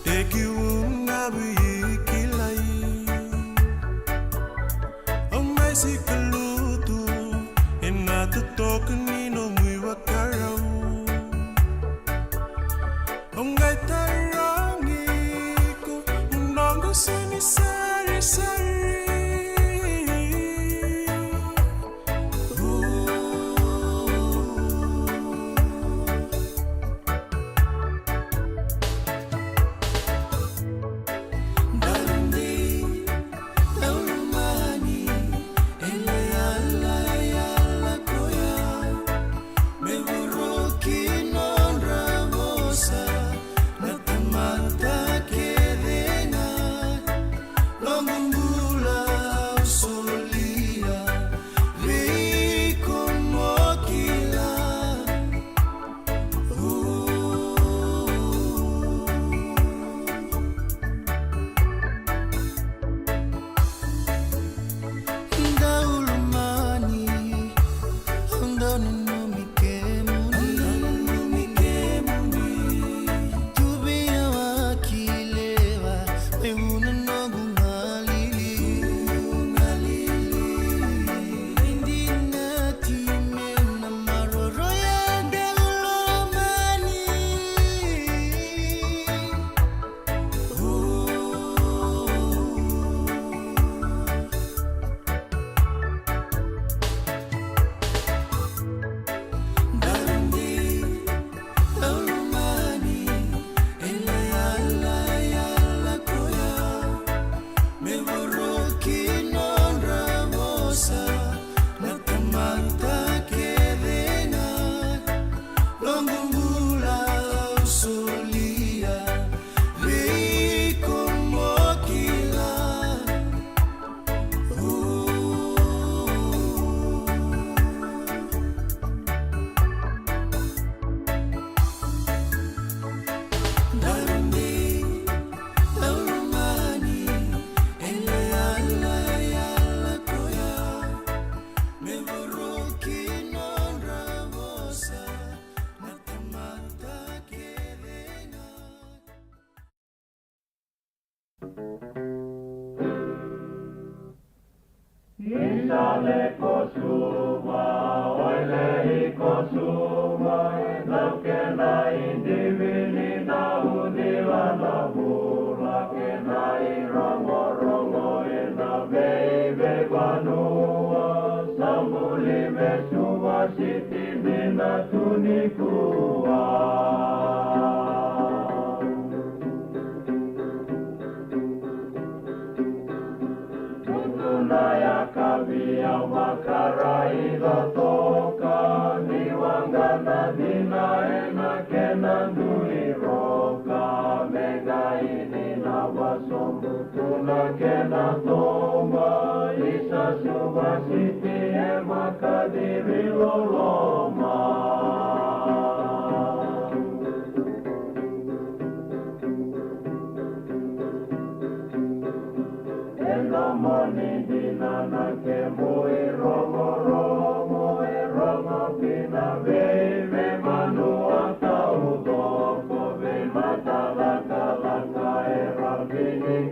teki ungabi kilai Ongai si kalutu ena tutok nino mui wakarau Ongai tarangi ko unongo sini sari sari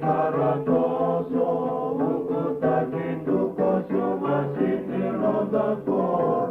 Karatoso, ukutaki tuko shuma siti roda ko